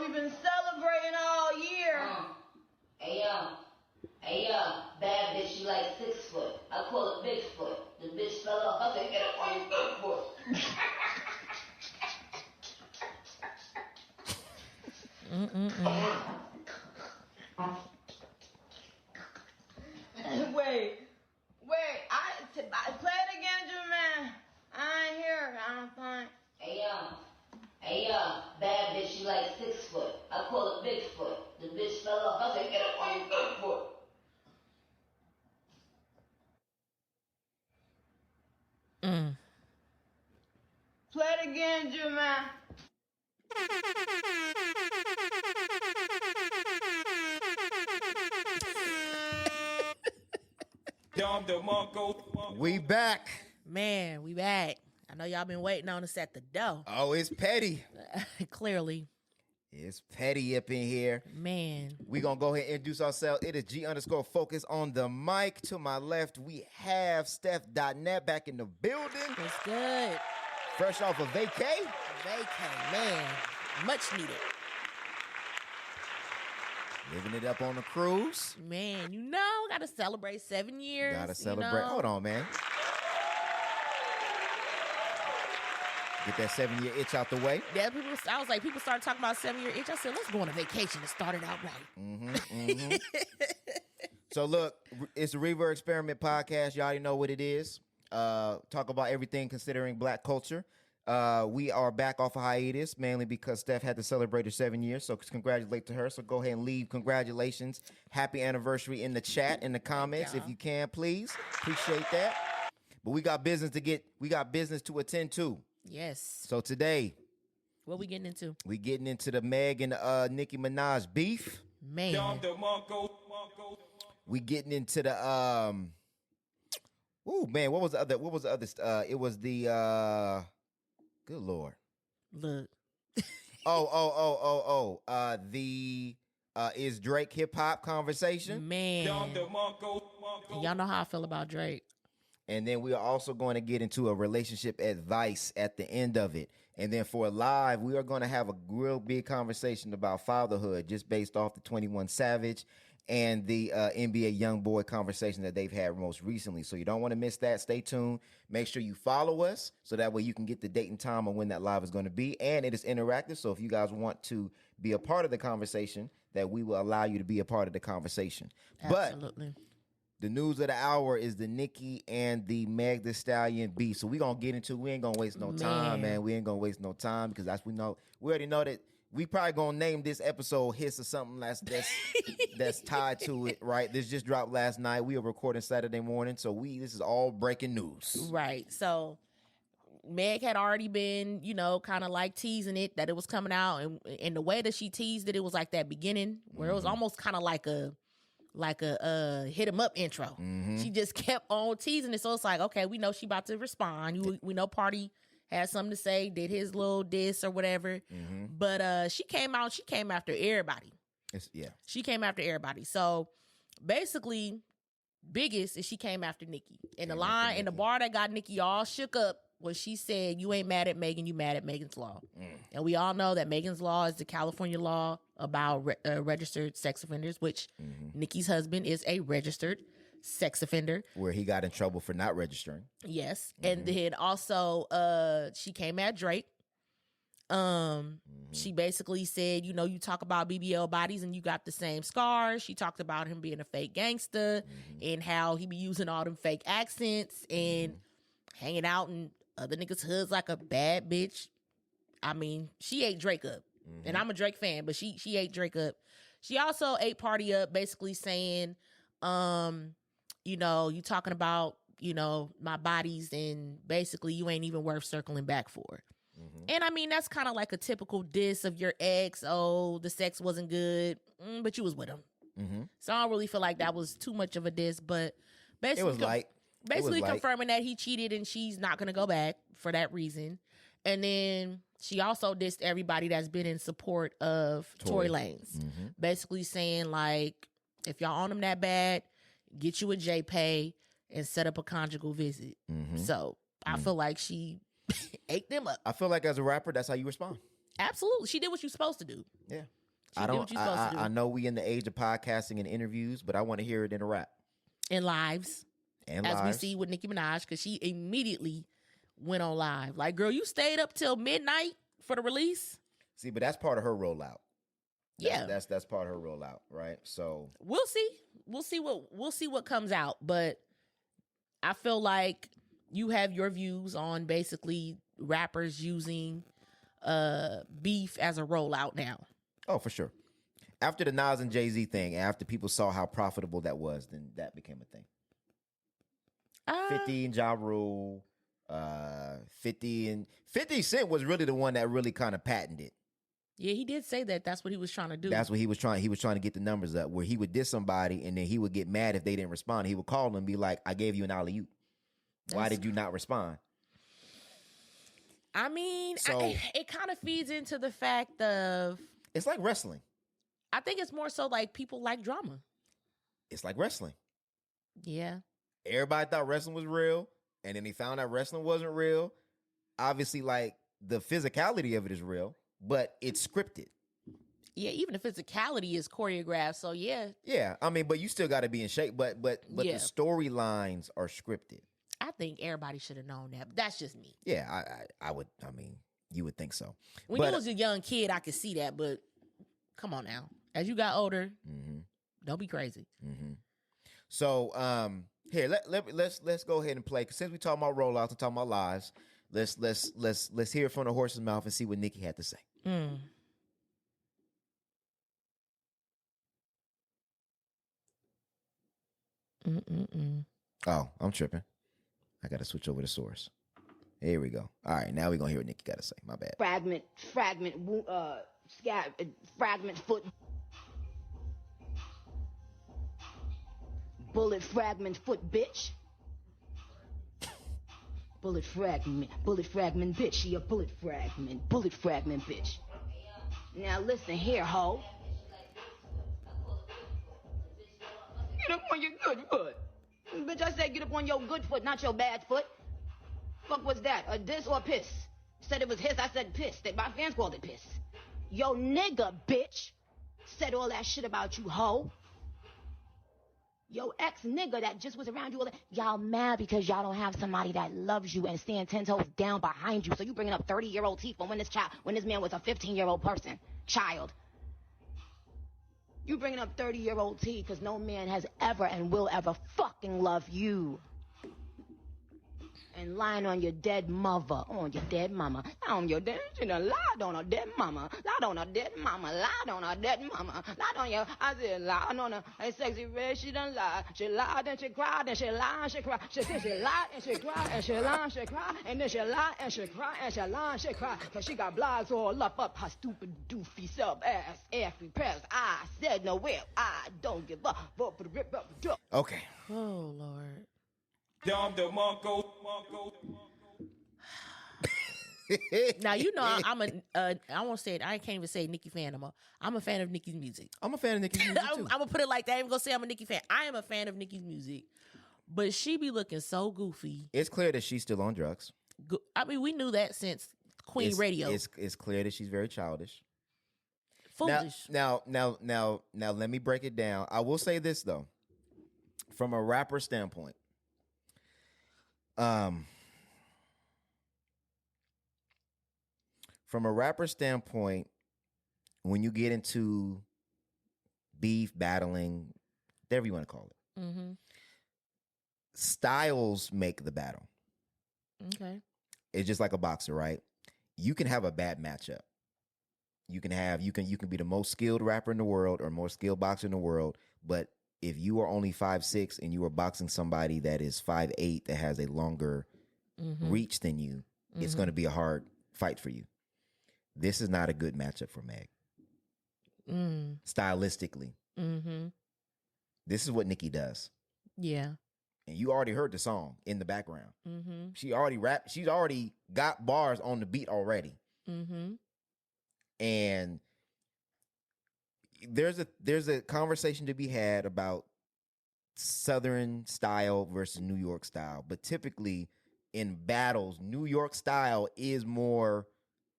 we've been celebrating all year. Hey, bad bitch, you like 6 foot. I call it Bigfoot. The bitch fell off. I said, get up on your Wait, play it again, Jermaine. I ain't hear it, I don't think. Hey, bad bitch, you like 6 foot. I call it Bigfoot. The bitch fell off. I said, get up on your Bigfoot. Play it again, Jermaine. We back. Man, we back. I know y'all been waiting on us at the door. Oh, it's petty. Clearly. It's petty up in here. Man. We gonna go ahead and introduce ourselves. It is G_Focus on the mic. To my left, we have Stefdotnet back in the building. It's good. Fresh off of vacay. Vacay, man. Much needed. Living it up on the cruise. Man, gotta celebrate 7 years. Gotta celebrate. Hold on, man. Get that 7-year itch out the way. Yeah, people started talking about 7-year itch. I said, let's go on a vacation and start it out right. So look, it's a Reverb Experiment podcast. You already know what it is. Talk about everything considering black culture. We are back off a hiatus, mainly because Steph had to celebrate her 7 years. So congratulate to her. So go ahead and leave congratulations. Happy anniversary in the chat, in the comments, if you can, please. Appreciate that. But we got business to attend to. Yes. So today, what we getting into? We getting into the Meg and Nicki Minaj beef. Man. We getting into the what was the other it was the good Lord. Look. The is Drake hip hop conversation. Man. And y'all know how I feel about Drake. And then we are also going to get into a relationship advice at the end of it. And then for live, we are going to have a real big conversation about fatherhood, just based off the 21 Savage and the NBA YoungBoy conversation that they've had most recently. So you don't want to miss that. Stay tuned. Make sure you follow us so that way you can get the date and time on when that live is going to be. And it is interactive. So if you guys want to be a part of the conversation, that we will allow you to be a part of the conversation. Absolutely. But the news of the hour is the Nicki and the Megan The Stallion beef. So we gonna get into. We ain't gonna waste no time, man. We ain't gonna waste no time because we already know that we probably gonna name this episode "Hiss" or something that's tied to it. Right? This just dropped last night. We are recording Saturday morning, so this is all breaking news. Right. So Meg had already been, kind of like teasing it that it was coming out, and the way that she teased it was like that beginning where it was almost kind of like a hit 'em up intro. She just kept on teasing it. So it's like, okay, we know she about to respond. We know Party had something to say, did his little diss or whatever. But she came after everybody. She came after everybody. So basically, biggest is she came after Nicki. And the bar that got Nicki all shook up was she said, you ain't mad at Megan, you mad at Megan's Law. And we all know that Megan's Law is the California law about registered sex offenders, which Nicki's husband is a registered sex offender. Where he got in trouble for not registering. Yes. And then also she came at Drake. She basically said, you talk about BBL bodies and you got the same scars. She talked about him being a fake gangster and how he be using all them fake accents and hanging out in other niggas' hoods like a bad bitch. I mean, she ate Drake up. And I'm a Drake fan, but she ate Drake up. She also ate Party up, basically saying, you talking about, my bodies and basically you ain't even worth circling back for. And I mean, that's kind of like a typical diss of your ex. Oh, the sex wasn't good, but you was with him. So I don't really feel like that was too much of a diss, but basically it was light. Basically confirming that he cheated and she's not going to go back for that reason. And then she also dissed everybody that's been in support of Tory Lanez. Basically saying like, if y'all on him that bad, get you a JPay and set up a conjugal visit. So I feel like she ate them up. I feel like as a rapper, that's how you respond. Absolutely. She did what you're supposed to do. Yeah. She did what you're supposed to do. I know we in the age of podcasting and interviews, but I want to hear it in a rap. In lives. And as lives. we see with Nicki Minaj, because she immediately went on live. Like, girl, you stayed up till midnight for the release? See, but that's part of her rollout. Yeah. That's part of her rollout, right? So we'll see. We'll see what comes out. But I feel like you have your views on basically rappers using beef as a rollout now. Oh, for sure. After the Nas and Jay-Z thing, after people saw how profitable that was, then that became a thing. 50 and Ja Rule, 50 Cent was really the one that really kind of patented. Yeah, he did say that. That's what he was trying to do. That's what he was trying. He was trying to get the numbers up, where he would diss somebody and then he would get mad if they didn't respond. He would call them and be like, "I gave you an alley-oop. Why did you not respond?" I mean, So, it kind of feeds into the fact of, it's like wrestling. I think it's more so like people like drama. It's like wrestling. Yeah. Everybody thought wrestling was real, and then they found out wrestling wasn't real. Obviously, like, the physicality of it is real, but it's scripted. Yeah, even the physicality is choreographed. So yeah. Yeah, I mean, but you still got to be in shape. But Yeah. the storylines are scripted. I think everybody should have known that. But that's just me. Yeah, I would. I mean, you would think so. When you was a young kid, I could see that. But come on now, as you got older, don't be crazy. Mm-hmm. So here, let's go ahead and play. 'Cause since we talking about rollouts and talking about lives, let's hear it from the horse's mouth and see what Nicki had to say. Oh, I'm tripping. I got to switch over to source. Here we go. All right, now we're going to hear what Nicki got to say. My bad. Fragment foot. Bullet fragment foot, bitch. Bullet fragment, bitch. She a bullet fragment, bitch. Now listen here, ho. Get up on your good foot. Bitch, I said get up on your good foot, not your bad foot. Fuck was that, a diss or piss? Said it was his, I said piss. My fans called it piss. Yo nigga, bitch, said all that shit about you, ho. Yo ex-nigga that just was around you all that. Y'all mad because y'all don't have somebody that loves you and stand 10 toes down behind you. So you bringing up 30-year-old teeth from when this man was a 15-year-old child. You bringing up 30-year-old tea because no man has ever and will ever fucking love you. And lying on your dead mother, on your dead mama. On your dead, she done lied on her dead mama. Lied on her dead mama. Lied on her dead mama. Lied on your, I said lied on her. Hey, sexy red, she done lied. She lied and she cried and she lied and she cried. She said she lied and she cried and she lied and she cried. And then she lied and she cried and she lied and she cried. Cause she got blogs all up her stupid doofy sub-ass every press. I said no will. I don't give up. Okay. Oh, Lord. Now you know I'm a I won't say it. I can't even say Nicki fan no more. I'm a fan of Nicki's music. I'm a fan of Nicki's music too. I'm gonna put it like that. I ain't gonna say I'm a Nicki fan. I am a fan of Nicki's music, but she be looking so goofy. It's clear that she's still on drugs. I mean, we knew that since Queen Radio. It's clear that she's very childish. Foolish. Now, let me break it down. I will say this though, from a rapper standpoint. From a rapper standpoint, when you get into beef, battling, whatever you want to call it, styles make the battle. Okay. It's just like a boxer, right? You can have a bad matchup. You can be the most skilled rapper in the world or most skilled boxer in the world, but if you are only 5'6" and you are boxing somebody that is 5'8" that has a longer reach than you, it's going to be a hard fight for you. This is not a good matchup for Meg. Stylistically. This is what Nicki does. Yeah. And you already heard the song in the background. She already rapped. She's already got bars on the beat already. And there's a conversation to be had about Southern style versus New York style. But typically in battles, New York style is more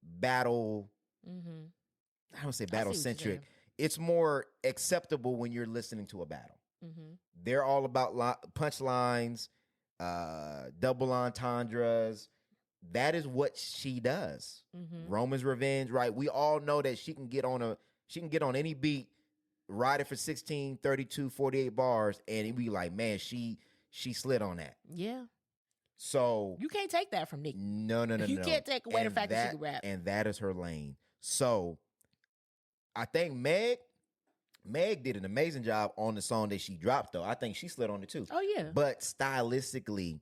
battle I don't say I see battle what you're centric. saying. It's more acceptable when you're listening to a battle. They're all about punchlines, double entendres. That is what she does. Roman's Revenge, right? We all know that she can get on any beat, ride it for 16, 32, 48 bars, and it'd be like, man, she slid on that. Yeah. So You can't take that from Nicki. no. You can't take away the fact that she can rap. And that is her lane. So I think Meg did an amazing job on the song that she dropped, though. I think she slid on it too. Oh yeah. But stylistically,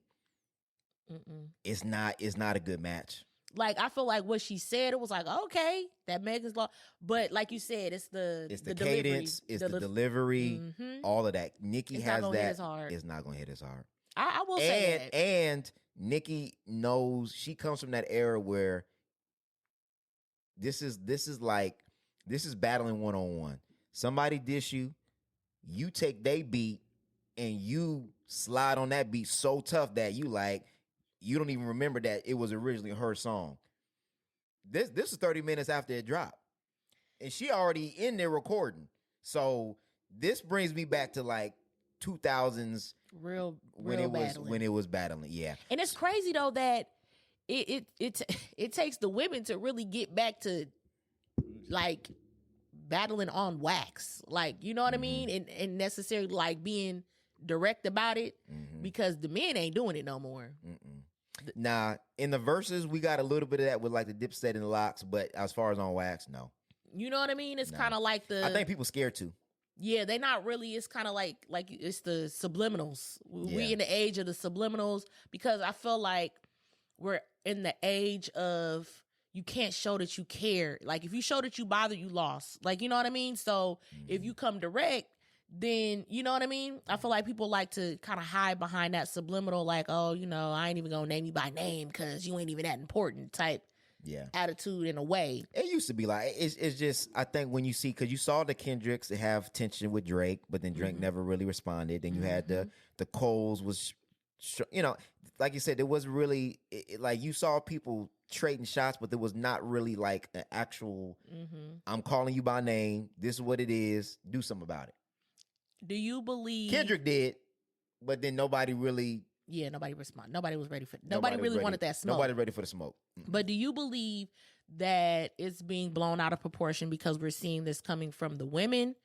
it's not a good match. Like, I feel like what she said, it was like, okay, that Megan's Law. But like you said, it's the cadence, delivery. it's the delivery, all of that. Nicki It's has not gonna that. hit as hard. It's not gonna hit as hard. I will say that. And Nicki knows, she comes from that era where this is battling one-on-one. Somebody dish you, you take they beat and you slide on that beat so tough that you don't even remember that it was originally her song. This is 30 minutes after it dropped. And she already in there recording. So this brings me back to like 2000s Real when it was battling. Yeah. And it's crazy though that it takes the women to really get back to like battling on wax. Like, you know what I mean? And necessarily like being direct about it, because the men ain't doing it no more. Nah, in the verses, we got a little bit of that with like the Dipset and the Locks, but as far as on wax, no. You know what I mean? It's No. kind of like I think people scared too. yeah, they not really. It's kind of like it's the subliminals. We Yeah. in the age of the subliminals, because I feel like we're in the age of you can't show that you care. Like, if you show that you bother, you lost. Like, you know what I mean? So if you come direct, then you know what I mean? I feel like people like to kind of hide behind that subliminal, like, oh, you know, I ain't even gonna name you by name because you ain't even that important type attitude in a way. It used to be like, it's just, I think when you see, because you saw the Kendricks have tension with Drake, but then Drake never really responded. Then you had the Coles was, you know, like you said, there was really, like you saw people trading shots, but there was not really like an actual, I'm calling you by name, this is what it is, do something about it. Do you believe Kendrick did, but then nobody really. Yeah, nobody responded. Nobody was ready for. Nobody really wanted that smoke. Nobody ready for the smoke. But do you believe that it's being blown out of proportion because we're seeing this coming from the women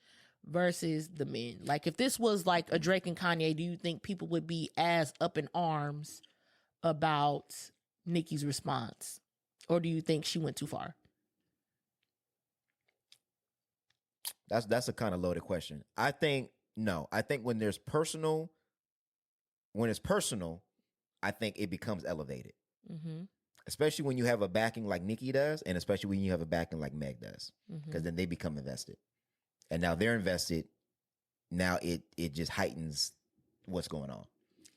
versus the men? Like, if this was like a Drake and Kanye, do you think people would be as up in arms about Nicki's response, or do you think she went too far? That's a kind of loaded question. I think no. I think when it's personal, I think it becomes elevated. Especially when you have a backing like Nicki does, and especially when you have a backing like Meg does, because then they become invested, and now they're invested. Now it just heightens what's going on.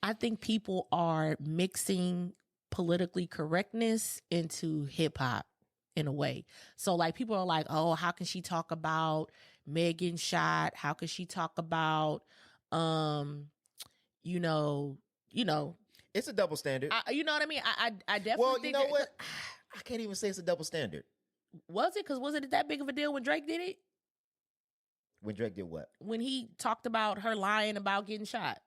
I think people are mixing politically correctness into hip hop in a way. So like, people are like, oh, how can she talk about Megan shot? How can she talk about, you know, It's a double standard. you know what I mean? I definitely Well, you think know what? I can't even say it's a double standard. Was it? Because was it that big of a deal when Drake did it? When Drake did what? When he talked about her lying about getting shot.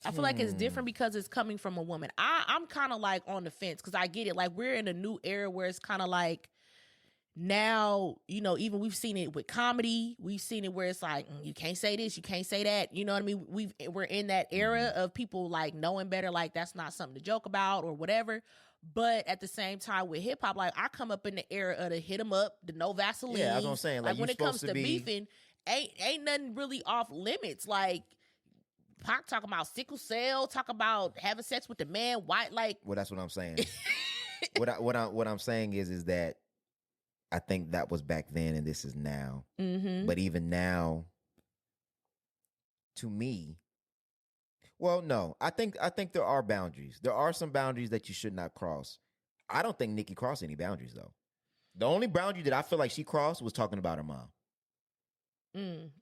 I feel like it's different because it's coming from a woman. I'm kind of like on the fence because I get it. Like, we're in a new era where it's kind of like, now, you know, even we've seen it with comedy. We've seen it where it's like, you can't say this, you can't say that. You know what I mean? We're in that era of people like knowing better, like that's not something to joke about or whatever. But at the same time with hip hop, like I come up in the era of the hit 'em up, the no Vaseline. Yeah, that's what I'm saying. Like when it comes to beefing, ain't nothing really off limits. Like Pac talking about sickle cell, talk about having sex with the man, white, like. Well, that's what I'm saying. what I'm saying is that I think that was back then and this is now. But even now, to me, well, no, I think there are boundaries. There are some boundaries that you should not cross. I don't think Nicki crossed any boundaries though. The only boundary that I feel like she crossed was talking about her mom.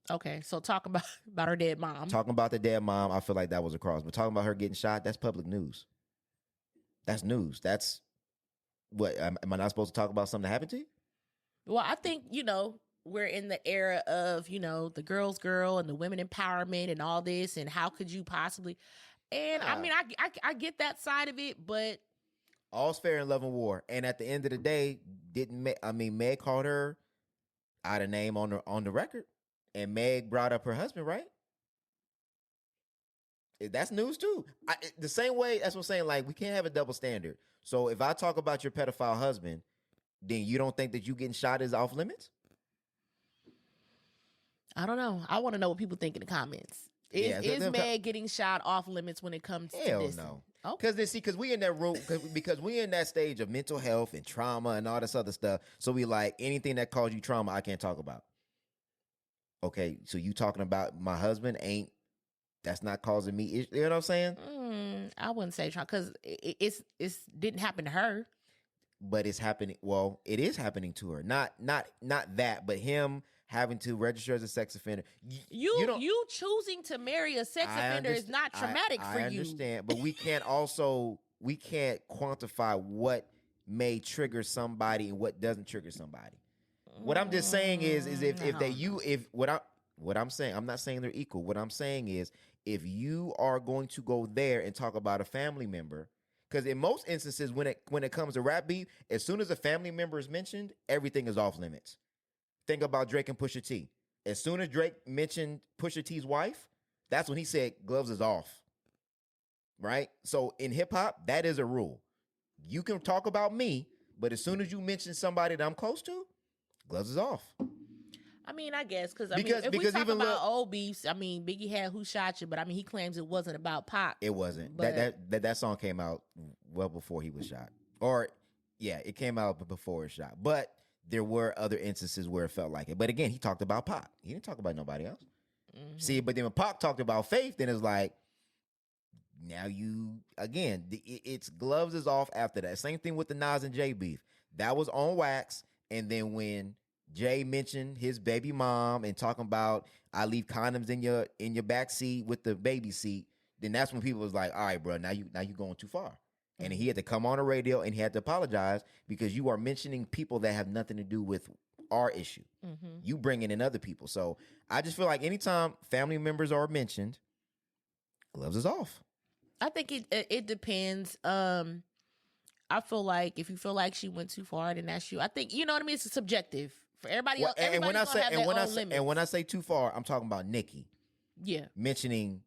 Okay, so talk about her dead mom. Talking about the dead mom, I feel like that was a cross. But talking about her getting shot, that's public news. That's news. That's what am I not supposed to talk about something that happened to you? Well, I think, we're in the era of, the girl's girl and the women empowerment and all this, and how could you possibly? And I mean, I get that side of it, but all's fair in love and war. And at the end of the day, Meg called her out of name on the record, and Meg brought up her husband, right? That's news too. The same way, that's what I'm saying. Like, we can't have a double standard. So if I talk about your pedophile husband, then you don't think that you getting shot is off limits? I don't know. I want to know what people think in the comments. Is Meg getting shot off limits when it comes to this? Hell no. Okay. Because we in that room, because we in that stage of mental health and trauma and all this other stuff. So we like anything that caused you trauma, I can't talk about. Okay, so you talking about my husband that's not causing me, you know what I'm saying? I wouldn't say trauma because it's didn't happen to her. But it's happening. Well, it is happening to her. Not that, but him having to register as a sex offender. You choosing to marry a sex offender is not traumatic for you. I understand, but we can't quantify what may trigger somebody and what doesn't trigger somebody. What I'm just saying is what I'm saying, I'm not saying they're equal. What I'm saying is, if you are going to go there and talk about a family member, because in most instances when it comes to rap beef, as soon as a family member is mentioned, everything is off limits. Think about Drake and Pusha T. As soon as Drake mentioned Pusha T's wife, that's when he said gloves is off. Right? So in hip hop, that is a rule. You can talk about me, but as soon as you mention somebody that I'm close to, gloves is off. I mean, I guess because if we talk about old beefs, I mean, Biggie had Who Shot You, but I mean, he claims it wasn't about Pac. It wasn't. That song came out well before he was shot, or it came out before it shot. But there were other instances where it felt like it. But again, he talked about Pac. He didn't talk about nobody else. Mm-hmm. See, but then when Pac talked about Faith, then it's like, now it's gloves is off after that. Same thing with the Nas and Jay beef. That was on wax, and then when Jay mentioned his baby mom and talking about I leave condoms in your back seat with the baby seat, then that's when people was like, all right, bro, now you going too far. Mm-hmm. And he had to come on the radio and he had to apologize because you are mentioning people that have nothing to do with our issue. Mm-hmm. You bringing in other people. So I just feel like anytime family members are mentioned, gloves is off. I think it depends. I feel like if you feel like she went too far, then that's you. I think, you know what I mean? It's subjective. For everybody else, everybody's gonna have their own limits. And when I say too far, I'm talking about Nicki. Yeah. Mentioning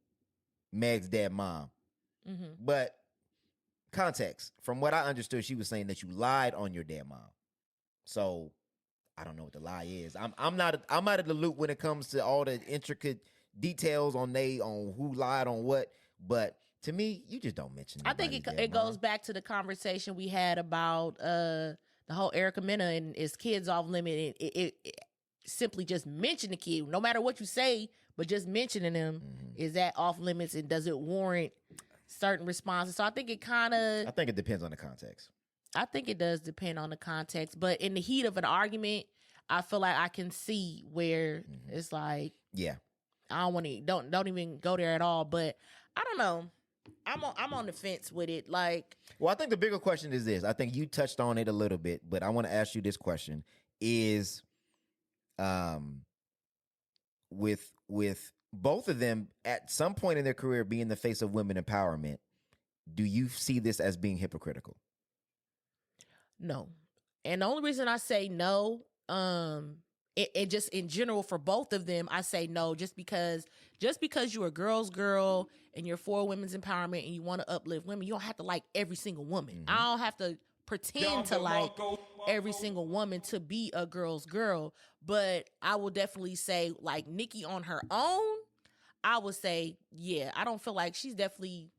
Meg's dead mom. Mm-hmm. But context, from what I understood, she was saying that you lied on your dead mom. So I don't know what the lie is. I'm out of the loop when it comes to all the intricate details on who lied on what. But to me, you just don't mention. I think it goes back to the conversation we had about the whole Erica Mena and his kids off limit. It simply just mention the kid, no matter what you say, but just mentioning them, is that off limits, and does it warrant certain responses? So I think it depends on the context. I think it does depend on the context, but in the heat of an argument, I feel like I can see where it's like, I don't want to, don't even go there at all. But I don't know. I'm on the fence with it. Like, well, I think the bigger question is this. I think you touched on it a little bit, but I want to ask you this question: is, with both of them at some point in their career being the face of women empowerment, do you see this as being hypocritical? No, and the only reason I say no, it just in general for both of them, I say no, just because you're a girl's girl and you're for women's empowerment and you want to uplift women, you don't have to like every single woman. Mm-hmm. I don't have to pretend to like every single woman to be a girl's girl. But I will definitely say, like, Nicki on her own, I would say, I don't feel like she's definitely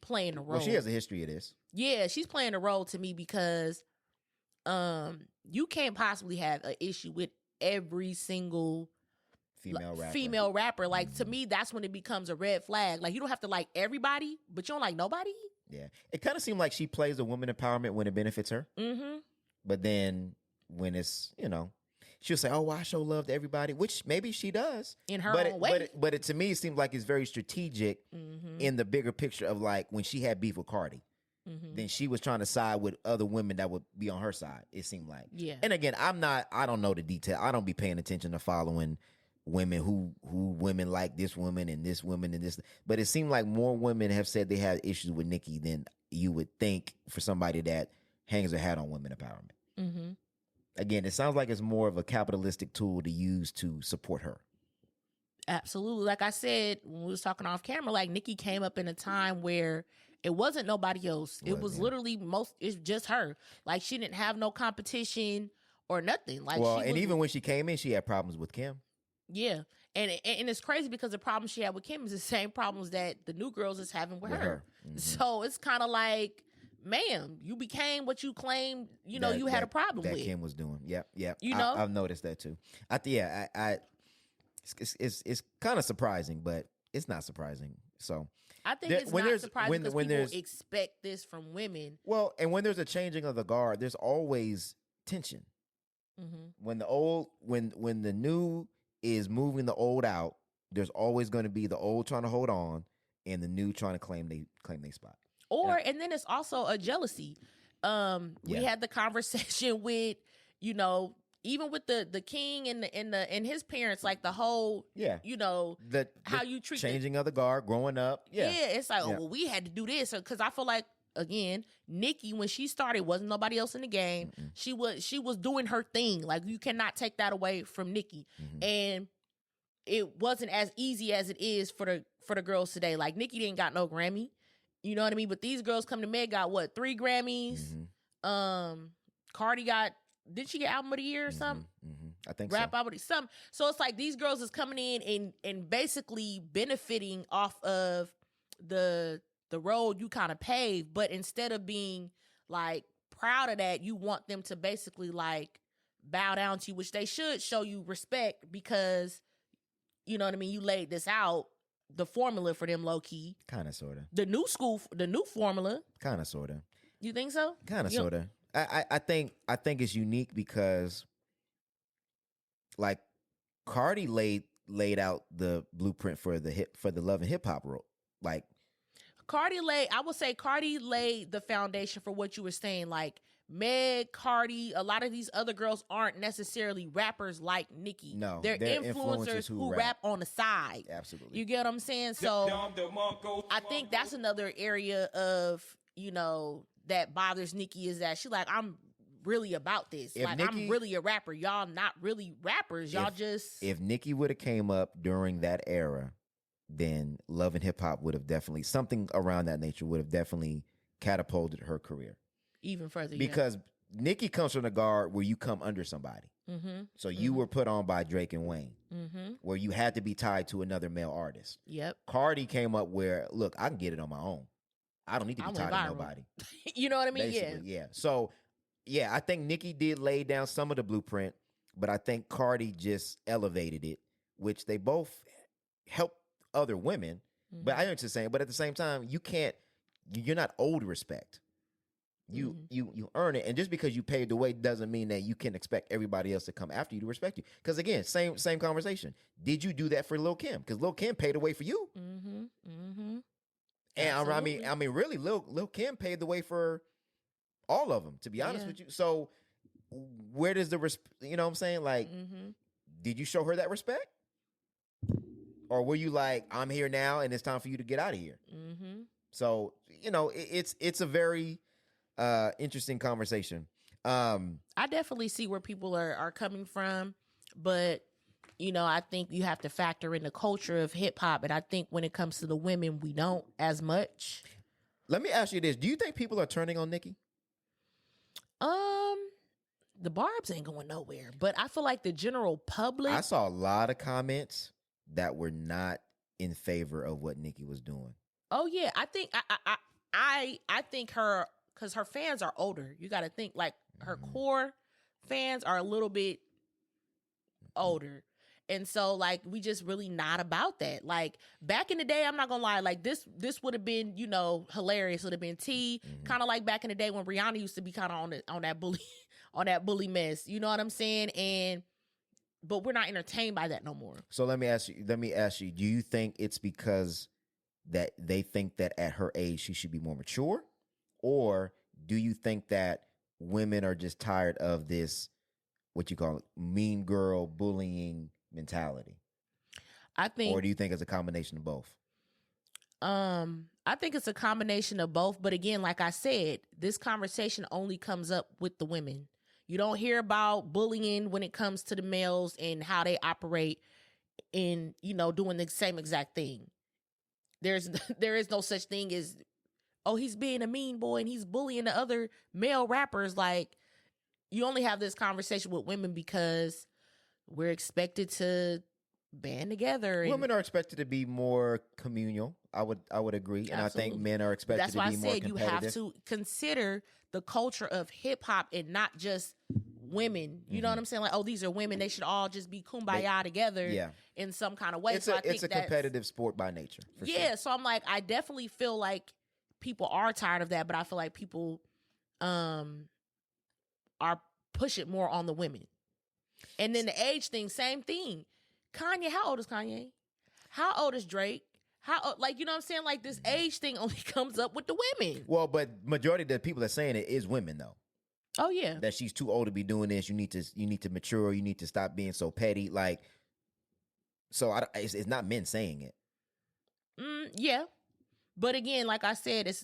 playing a role. Well, she has a history of this. Yeah, she's playing a role to me because you can't possibly have an issue with every single female rapper. Like, to me, that's when it becomes a red flag. Like, you don't have to like everybody, but you don't like nobody. Yeah. It kind of seemed like she plays a woman empowerment when it benefits her. Mm-hmm. But then when it's, she'll say, oh, well, I show love to everybody, which maybe she does. In her own way. But to me, it seems like it's very strategic in the bigger picture of, like, when she had beef with Cardi. then she was trying to side with other women that would be on her side, it seemed like. Yeah. And again, I don't know the detail. I don't be paying attention to following women who women like this woman and this woman and this. But it seemed like more women have said they had issues with Nicki than you would think for somebody that hangs their hat on women empowerment. Mm-hmm. Again, it sounds like it's more of a capitalistic tool to use to support her. Absolutely. Like I said, when we was talking off camera, like Nicki came up in a time where it wasn't nobody else. It was literally it's just her. Like she didn't have no competition or nothing. Like even when she came in, she had problems with Kim. Yeah. And it's crazy because the problem she had with Kim is the same problems that the new girls is having with her. Mm-hmm. So it's kind of like, ma'am, you became what you claimed, you had a problem with. That Kim was doing. Yep. I've noticed that too. It's kind of surprising, but it's not surprising. So I think it's not surprising because people expect this from women. Well, and when there's a changing of the guard, there's always tension. Mm-hmm. When the new is moving the old out, there's always going to be the old trying to hold on and the new trying to claim they spot. And then it's also a jealousy. We had the conversation with, even with the king and his parents, like the whole, how you treat changing of the guard, growing up. Yeah. It's like, well, we had to do this because I feel like, again, Nicki, when she started, wasn't nobody else in the game. Mm-mm. She was doing her thing. Like, you cannot take that away from Nicki. Mm-hmm. And it wasn't as easy as it is for the girls today. Like, Nicki didn't got no Grammy. You know what I mean? But these girls come to Meg got 3 Grammys? Mm-hmm. Cardi got, did she get album of the year or something? Mm-hmm. I think Rap album of the something. So it's like these girls is coming in and basically benefiting off of the road you kind of paved, but instead of being like proud of that, you want them to basically like bow down to you, which they should show you respect because, you know what I mean, you laid this out, the formula for them low key. Kind of, sort of. The new formula. Kind of, sort of. You think so? Kind of, sort of. I think it's unique because like Cardi laid out the blueprint for the love and hip hop role. Like Cardi laid the foundation for what you were saying. Like Meg, Cardi, a lot of these other girls aren't necessarily rappers like Nicki. No, they're influencers who rap on the side. Absolutely. You get what I'm saying? So I think that's another area of, that bothers Nicki is that she like, I'm really about this. I'm really a rapper. Y'all not really rappers. Y'all If Nicki would have came up during that era, then love and hip hop would have definitely, something around that nature would have definitely catapulted her career even further. Because Nicki comes from the guard where you come under somebody. Mm-hmm. So you were put on by Drake and Wayne, mm-hmm. where you had to be tied to another male artist. Yep. Cardi came up where, look, I can get it on my own. I don't need to be tied to nobody. You know what I mean? Basically, yeah. So, yeah, I think Nicki did lay down some of the blueprint, but I think Cardi just elevated it, which they both helped other women. Mm-hmm. But I know what you're saying. But at the same time, you're not owed respect. You earn it, and just because you paved the way doesn't mean that you can expect everybody else to come after you to respect you. Because again, same conversation. Did you do that for Lil' Kim? Because Lil' Kim paid the way for you. Mm-hmm. Mm-hmm. And I mean, really, Lil' Kim paid the way for all of them. To be honest with you, so where does the you know what I'm saying? Like, did you show her that respect, or were you like, I'm here now, and it's time for you to get out of here? Mm-hmm. So it's a very interesting conversation. I definitely see where people are coming from, but I think you have to factor in the culture of hip hop, and I think when it comes to the women, we don't as much. Let me ask you this: do you think people are turning on Nicki? The barbs ain't going nowhere, but I feel like the general public. I saw a lot of comments that were not in favor of what Nicki was doing. Oh yeah, I think I think her. Because her fans are older. You got to think, like, her core fans are a little bit older. And so, like, we just really not about that. Like, back in the day, I'm not going to lie, like, this would have been, hilarious. Would have been tea. Kind of like back in the day when Rihanna used to be kind of on that bully mess. You know what I'm saying? But we're not entertained by that no more. So let me ask you, do you think it's because that they think that at her age she should be more mature? Or do you think that women are just tired of this, what you call it, mean girl bullying mentality? I think, or do you think it's a combination of both? I think it's a combination of both. But again, like I said, this conversation only comes up with the women. You don't hear about bullying when it comes to the males and how they operate in, doing the same exact thing. There is no such thing as, oh, he's being a mean boy and he's bullying the other male rappers. Like, you only have this conversation with women because we're expected to band together. And women are expected to be more communal. I would agree. And absolutely. I think men are expected to be more competitive. That's why I said you have to consider the culture of hip hop and not just women. You know what I'm saying? Like, oh, these are women. They should all just be kumbaya together in some kind of way. It's a competitive sport by nature. For sure. So I'm like, I definitely feel like people are tired of that, but I feel like people are pushing more on the women. And then the age thing, same thing. Kanye, how old is Kanye? How old is Drake? How old, like, you know what I'm saying? Like, this age thing only comes up with the women. Well, but majority of the people that saying it is women, though. Oh yeah, that she's too old to be doing this. You need to mature. You need to stop being so petty. Like, so it's not men saying it. Yeah, but again, like I said,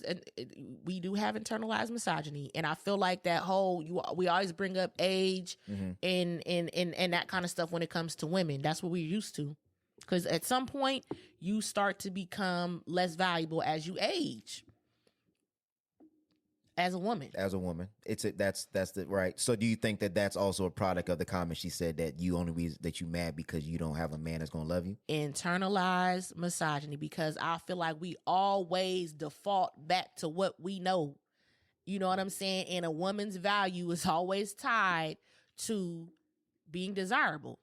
we do have internalized misogyny, and I feel like that whole we always bring up age and that kind of stuff when it comes to women. That's what we're used to, because at some point you start to become less valuable as you age. As a woman, that's the right. So do you think that that's also a product of the comment she said that you only reason that you mad because you don't have a man that's gonna love you? Internalized misogyny, because I feel like we always default back to what we know. You know what I'm saying? And a woman's value is always tied to being desirable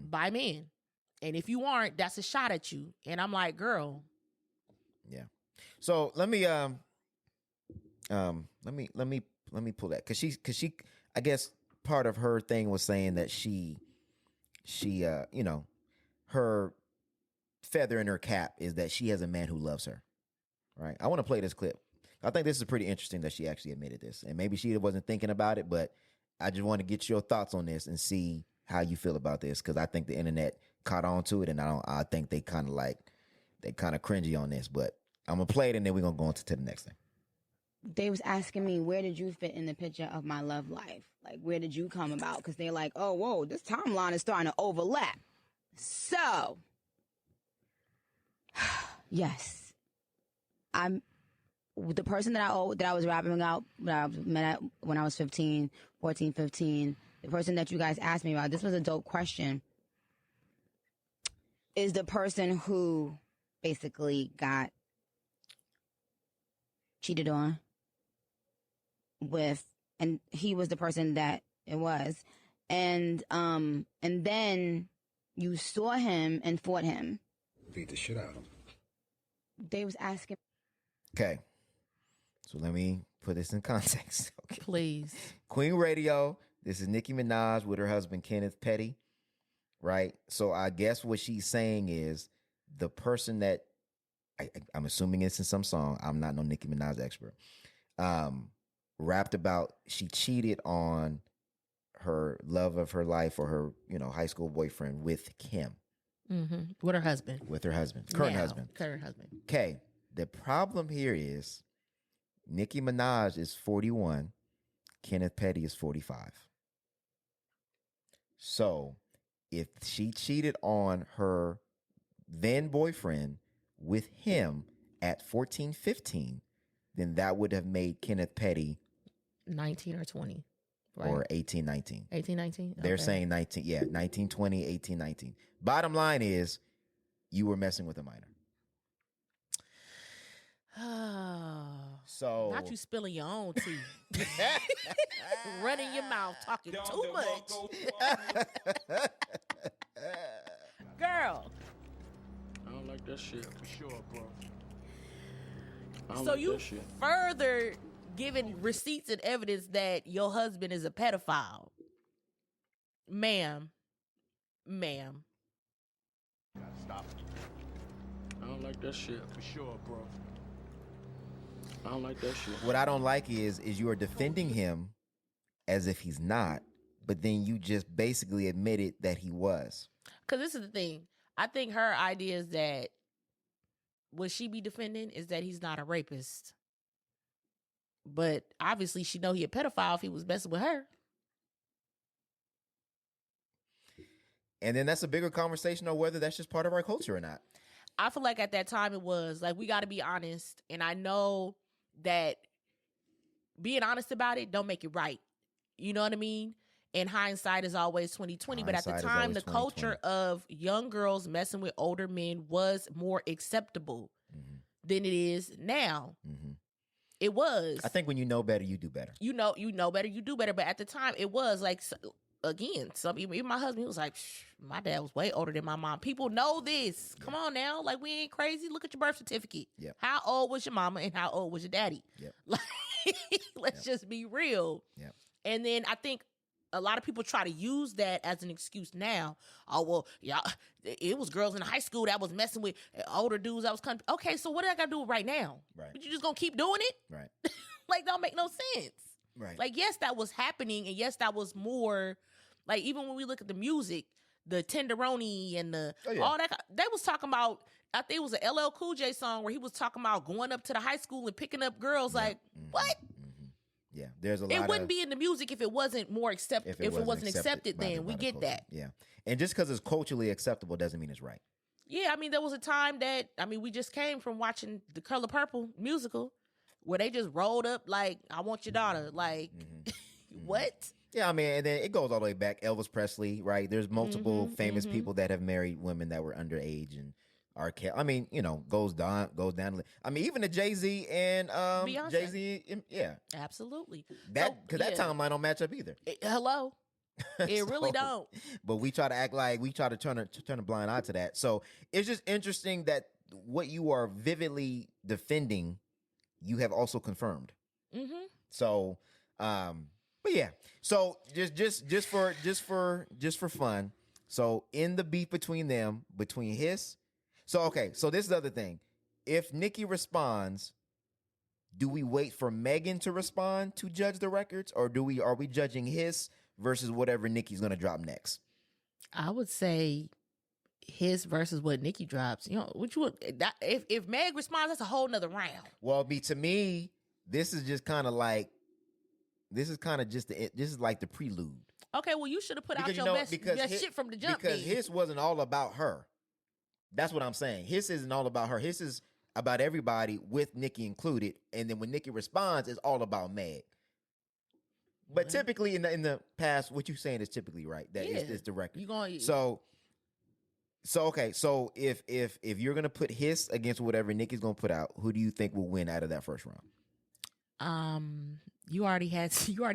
by men. And if you aren't, that's a shot at you. And I'm like, girl. Yeah. So let me pull that because she I guess part of her thing was saying that she her feather in her cap is that she has a man who loves her, right? I want to play this clip. I think this is pretty interesting that she actually admitted this, and maybe she wasn't thinking about it, but I just want to get your thoughts on this and see how you feel about this, because I think the internet caught on to it, and I think they kind of cringy on this, but I'm gonna play it and then we're gonna go on to the next thing. They was asking me, where did you fit in the picture of my love life? Like, where did you come about? Because they're like, oh, whoa, this timeline is starting to overlap. So, yes, I'm the person that I was rapping about, that I met when I was 15, the person that you guys asked me about, this was a dope question, is the person who basically got cheated on with, and he was the person that it was, and then you saw him and fought him. Beat the shit out of him. They was asking. Okay, so let me put this in context. Okay. Please. Queen Radio. This is Nicki Minaj with her husband Kenneth Petty, right? So I guess what she's saying is the person that I'm assuming it's in some song. I'm not no Nicki Minaj expert. Rapped about she cheated on her love of her life or her, high school boyfriend with Kim. With her husband. Current husband. Okay. The problem here is Nicki Minaj is 41. Kenneth Petty is 45. So if she cheated on her then boyfriend with him at 14, 15, then that would have made Kenneth Petty 19 or 20. Right? Or 18, 19. 18, 19? They're saying 19, 19, 20, 18, 19. Bottom line is, you were messing with a minor. So not you spilling your own tea. Running your mouth, talking too much. Girl. I don't like that shit. For sure, bro. So like you further giving receipts and evidence that your husband is a pedophile. Ma'am. Stop. I don't like that shit. For sure, bro. I don't like that shit. What I don't like is you are defending him as if he's not, but then you just basically admitted that he was. Because this is the thing. I think her idea is that what she be defending is that he's not a rapist. But obviously she know he a pedophile if he was messing with her. And then that's a bigger conversation on whether that's just part of our culture or not. I feel like at that time it was. Like, we got to be honest. And I know that being honest about it don't make it right. You know what I mean? And hindsight is always 2020. But at the time, the culture of young girls messing with older men was more acceptable than it is now. It was. I think when you know better, you do better. You know better, you do better. But at the time, it was like, again, even my husband, he was like, my dad was way older than my mom. People know this. Come on now. Like, we ain't crazy. Look at your birth certificate. Yep. How old was your mama and how old was your daddy? Yep. Like, let's just be real. Yep. And then I think a lot of people try to use that as an excuse now. Oh, well, y'all, it was girls in high school that was messing with older dudes that was coming. Okay, so what do I got to do right now? Right. But you just going to keep doing it? Right. Like, don't make no sense. Right. Like, yes, that was happening. And yes, that was more, like, even when we look at the music, the Tenderoni and the all that, they was talking about, I think it was an LL Cool J song where he was talking about going up to the high school and picking up girls. Like, what? Yeah, there's a lot. It wouldn't be in the music if it wasn't more accepted. If it wasn't accepted, then we get that. Yeah, and just because it's culturally acceptable doesn't mean it's right. Yeah, I mean, there was a time that, I mean, we just came from watching The Color Purple musical where they just rolled up like, I want your daughter. Like, what? Yeah, I mean, and then it goes all the way back. Elvis Presley, right? There's multiple famous people that have married women that were underage, and I mean, you know, goes down. I mean, even the Jay-Z and Beyonce. Jay-Z, yeah, absolutely. That because that timeline don't match up either. Hello, it really don't. But we try to act like we try to turn a blind eye to that. So it's just interesting that what you are vividly defending, you have also confirmed. So, but yeah. So just for fun. So in the beef between his. So, okay, so this is the other thing. If Nicki responds, do we wait for Megan to respond to judge the records, or are we judging his versus whatever Nicki's going to drop next? I would say his versus what Nicki drops. You know, if Meg responds, that's a whole nother round. Well, to me, this is just kind of like, this is like the prelude. Okay, well, you should have put out your best shit from the jump. Because his wasn't all about her. That's what I'm saying. His isn't all about her. His is about everybody, with Nicki included. And then when Nicki responds, it's all about Meg. But typically in the past, what you're saying is typically right. That is the record. So okay. So if you're gonna put his against whatever Nicki's gonna put out, who do you think will win out of that first round? You already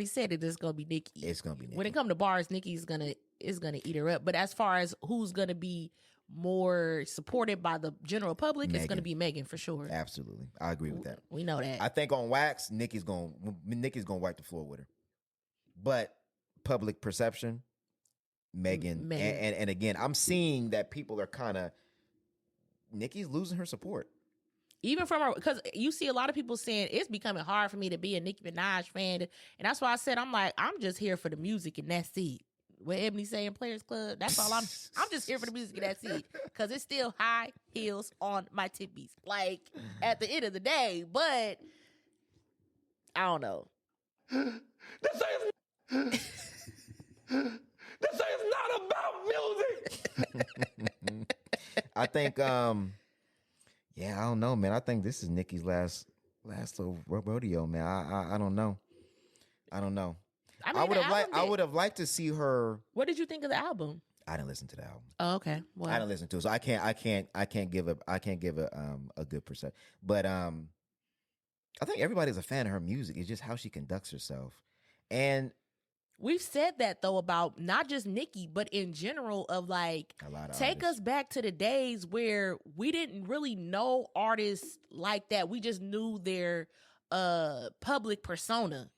said it. It's gonna be Nicki. It's gonna be Nicki. When it comes to bars, Nicki's gonna eat her up. But as far as who's gonna be more supported by the general public, It's going to be Megan for sure. Absolutely. I agree with that. We know that. I think on wax, Nicki's going to wipe the floor with her. But public perception, Megan. And again, I'm seeing that people are kind of, Nicki's losing her support. Even from her, because you see a lot of people saying it's becoming hard for me to be a Nicki Minaj fan. And that's why I said, I'm just here for the music and that's it. What Ebony saying, Players Club, that's all I'm just here for the music and that's it. Because it's still high heels on my tippies. Like, at the end of the day, but I don't know. This is not about music. I think, I don't know, man. I think this is Nicki's last little rodeo, man. I don't know. I would have liked to see her. What did you think of the album? I didn't listen to the album. Oh, okay. Well, I didn't listen to it, so I can't give a good percent. But I think everybody's a fan of her music. It's just how she conducts herself, and we've said that though about not just Nicki, but in general of like, take us back to the days where we didn't really know artists like that. We just knew their public persona.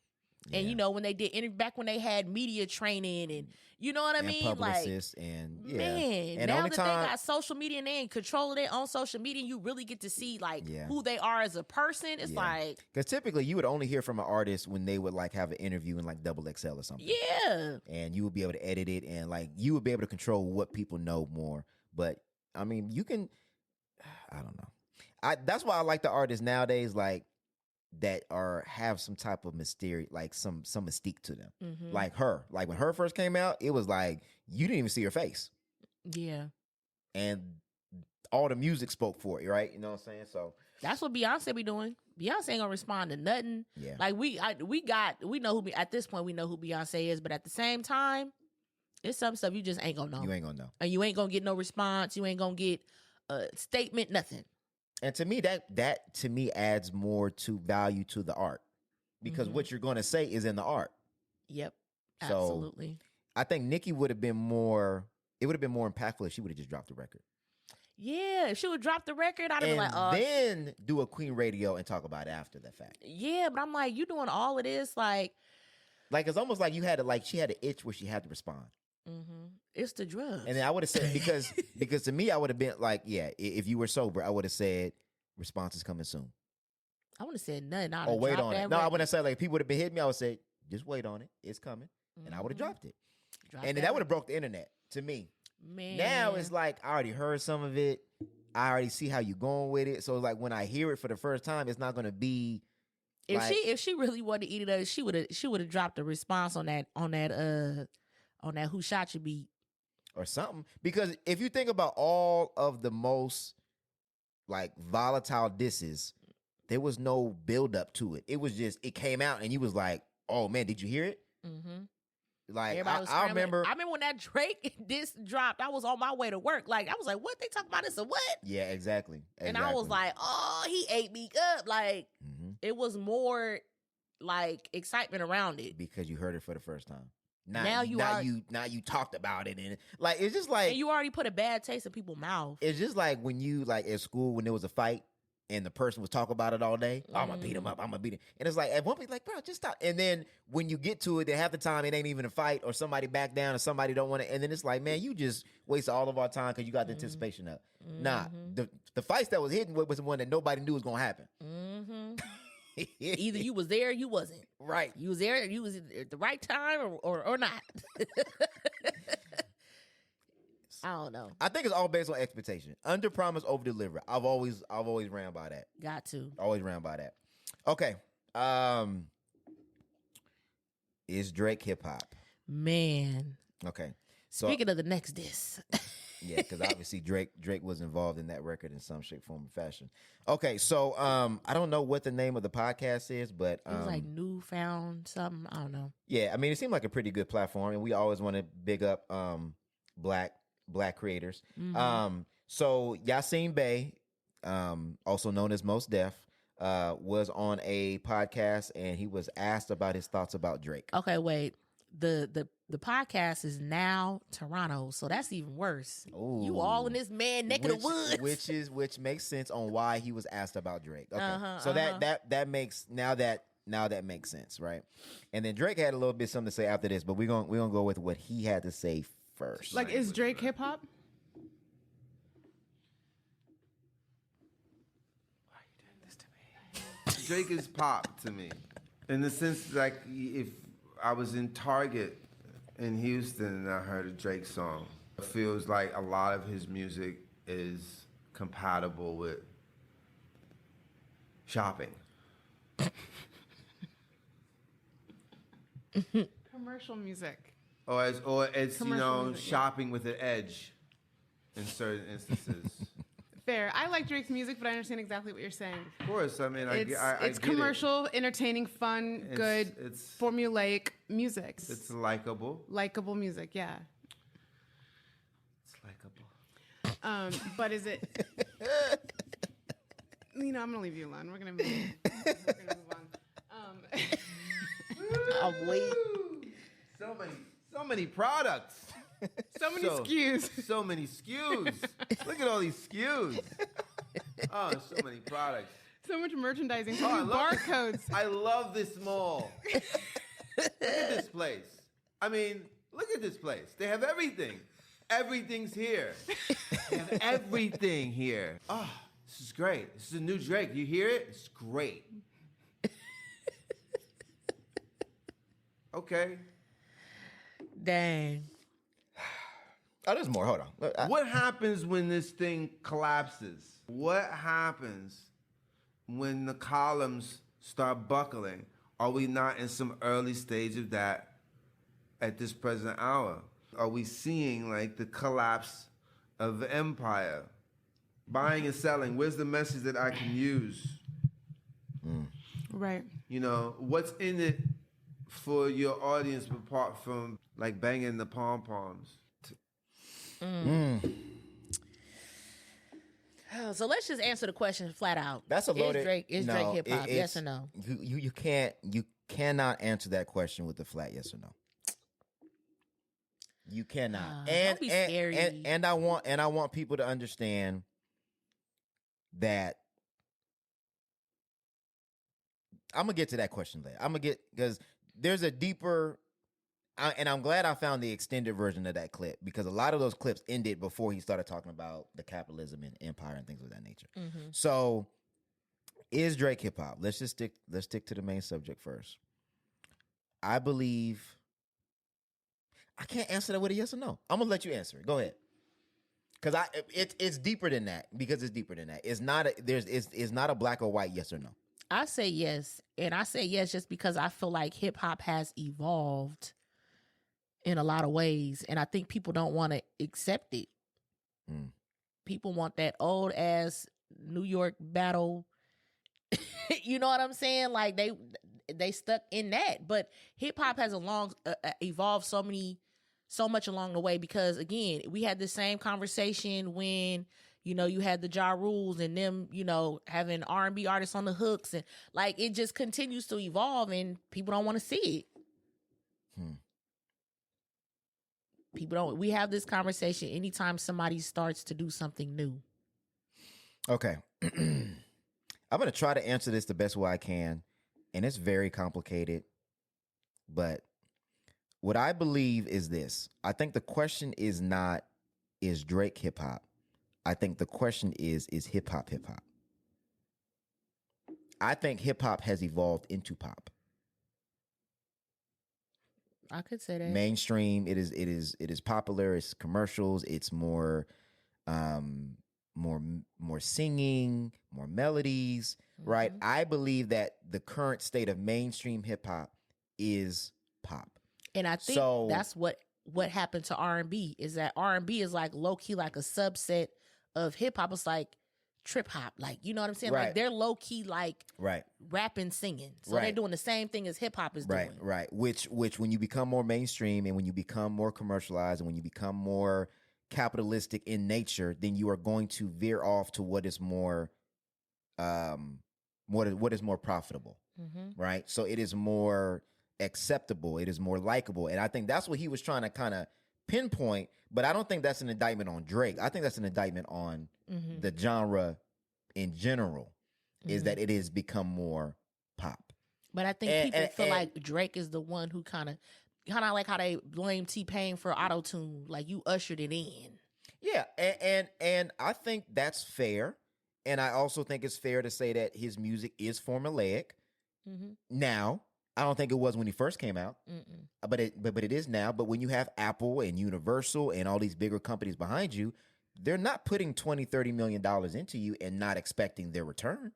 And you know, when they did back when they had media training and you know what I mean, publicists and man. And now that they got social media and they in control of their own social media, you really get to see like who they are as a person. It's like because typically you would only hear from an artist when they would like have an interview in like XXL or something. Yeah, and you would be able to edit it and like you would be able to control what people know more. But I mean, you can. I don't know. That's why I like the artists nowadays, like that have some type of mystery, like some mystique to them. Mm-hmm. Like her, like when her first came out, it was like you didn't even see her face. Yeah, and all the music spoke for it, right? You know what I'm saying? So that's what Beyonce be doing. Beyonce ain't gonna respond to nothing. Yeah, like we know who at this point we know who Beyonce is, but at the same time, it's some stuff you just ain't gonna know. You ain't gonna know, and you ain't gonna get no response. You ain't gonna get a statement, nothing. And to me, that to me adds more to value to the art because what you're going to say is in the art. Yep, so absolutely. I think Nicki would have been more. It would have been more impactful if she would have just dropped the record. Yeah, if she would drop the record, I'd have been like, then do a Queen Radio and talk about it after the fact. Yeah, but I'm like, you doing all of this, like it's almost like you had to, like she had an itch where she had to respond. Mm-hmm. It's the drugs. And then I would have said, because to me, I would have been like, yeah, if you were sober, I would have said, response is coming soon. I would have said nothing. Or wait on it. No, I wouldn't have said, like, people would have been hitting me. I would say, just wait on it. It's coming. And I would have dropped it. And then that would have broke the internet to me. Man. Now it's like, I already heard some of it. I already see how you're going with it. So like when I hear it for the first time, it's not going to be. If she really wanted to eat it up, she would have dropped a response on that Who Shot You beat. Or something. Because if you think about all of the most like volatile disses, there was no build up to it. It was just, it came out and you was like, oh man, did you hear it? Mm-hmm. Like, I remember when that Drake diss dropped, I was on my way to work. Like, I was like, what? They talking about this or what? Yeah, exactly. And I was like, oh, he ate me up. Like, it was more like excitement around it. Because you heard it for the first time. Now you talked about it, and like it's just like, and you already put a bad taste in people's mouth. It's just like when you like at school when there was a fight and the person was talking about it all day. Oh, I'm gonna beat him up. I'm gonna beat him. And it's like at one point, like, bro, just stop. And then when you get to it, then half the time it ain't even a fight, or somebody back down, or somebody don't want to. And then it's like, man, you just wasted all of our time because you got the anticipation up. Nah, the fights that was hitting was the one that nobody knew was gonna happen. Either you was there or you wasn't. Right. You was there, you was at the right time or not. I don't know. I think it's all based on expectation. Under promise, over deliver. I've always ran by that. Got to. Always ran by that. Okay. Is Drake hip hop? Man. Okay. So speaking of the next diss. Yeah, because obviously Drake was involved in that record in some shape, form, or fashion. Okay, so I don't know what the name of the podcast is, but it was like Newfound something. I don't know. Yeah, I mean, it seemed like a pretty good platform, and we always want to big up black creators. So Yasiin Bey, also known as Mos Def, was on a podcast, and he was asked about his thoughts about Drake. Okay, wait. The podcast is Now Toronto, so that's even worse. Ooh. You all in this man neck of the woods, which makes sense on why he was asked about Drake. Okay, so that makes now that makes sense, right? And then Drake had a little bit something to say after this, but we're gonna go with what he had to say first. Like, is Drake hip hop? Why are you doing this to me? Drake is pop to me, in the sense like if I was in Target in Houston and I heard a Drake song. It feels like a lot of his music is compatible with shopping. Commercial music. Or it's Commercial music, shopping with an edge in certain instances. Fair. I like Drake's music, but I understand exactly what you're saying. Of course, I mean, I it's get commercial, entertaining, fun, good, formulaic music. It's likable. Likable music, yeah. It's likable. But is it? I'm gonna leave you alone. We're gonna move on. I'm waiting. So many products. So many SKUs. So many SKUs. Look at all these SKUs. Oh, so many products. So much merchandising. So many barcodes. I love this mall. Look at this place. I mean, look at this place. They have everything. Everything's here. They have everything here. Oh, this is great. This is a new Drake. You hear it? It's great. Okay. Dang. Oh, there's more. Hold on. Look, What happens when this thing collapses? What happens when the columns start buckling? Are we not in some early stage of that at this present hour? Are we seeing like the collapse of the empire? Buying and selling, where's the message that I can use? Right. You know, what's in it for your audience apart from like banging the pom-poms? So let's just answer the question flat out. That's a loaded. Is Drake hip hop? Yes or no? You cannot answer that question with a flat yes or no. You cannot. Don't be scary. And I want people to understand that I'm gonna get to that question later. Because there's a deeper. And I'm glad I found the extended version of that clip because a lot of those clips ended before he started talking about the capitalism and empire and things of that nature. Mm-hmm. So, is Drake hip hop? Let's stick to the main subject first. I believe I can't answer that with a yes or no. I'm gonna let you answer it. Go ahead. Because it's deeper than that. Because it's deeper than that. It's not a black or white yes or no. I say yes, and I say yes just because I feel like hip hop has evolved in a lot of ways, and I think people don't want to accept it. People want that old ass New York battle. You know what I'm saying? Like they stuck in that, but hip hop has evolved so much along the way because again, we had the same conversation when you had the Ja Rules and them, having R&B artists on the hooks, and like it just continues to evolve, and people don't want to see it. People don't. We have this conversation anytime somebody starts to do something new. Okay. I'm going to try to answer this the best way I can, and it's very complicated, but what I believe is this. I think the question is not, is Drake hip hop? I think the question is hip hop hip hop? I think hip hop has evolved into pop. I could say that. Mainstream, it is popular, it's commercials, it's more singing, more melodies, right? I believe that the current state of mainstream hip hop is pop. And I think that's what happened to R&B is that R&B is like low key like a subset of hip hop. It's like trip hop, like, you know what I'm saying? Right. Like they're low key like rapping, singing. So they're doing the same thing as hip hop is doing. Right. Which when you become more mainstream and when you become more commercialized and when you become more capitalistic in nature, then you are going to veer off to what is more what is more profitable. Right? So it is more acceptable, it is more likable. And I think that's what he was trying to kind of pinpoint, but I don't think that's an indictment on Drake. I think that's an indictment on the genre in general, is that it has become more pop. But I think people feel like Drake is the one who kind of like how they blame T-Pain for auto-tune, like you ushered it in. Yeah, and I think that's fair. And I also think it's fair to say that his music is formulaic. Now, I don't think it was when he first came out, but it is now. But when you have Apple and Universal and all these bigger companies behind you, they're not putting $20-30 million into you and not expecting their return.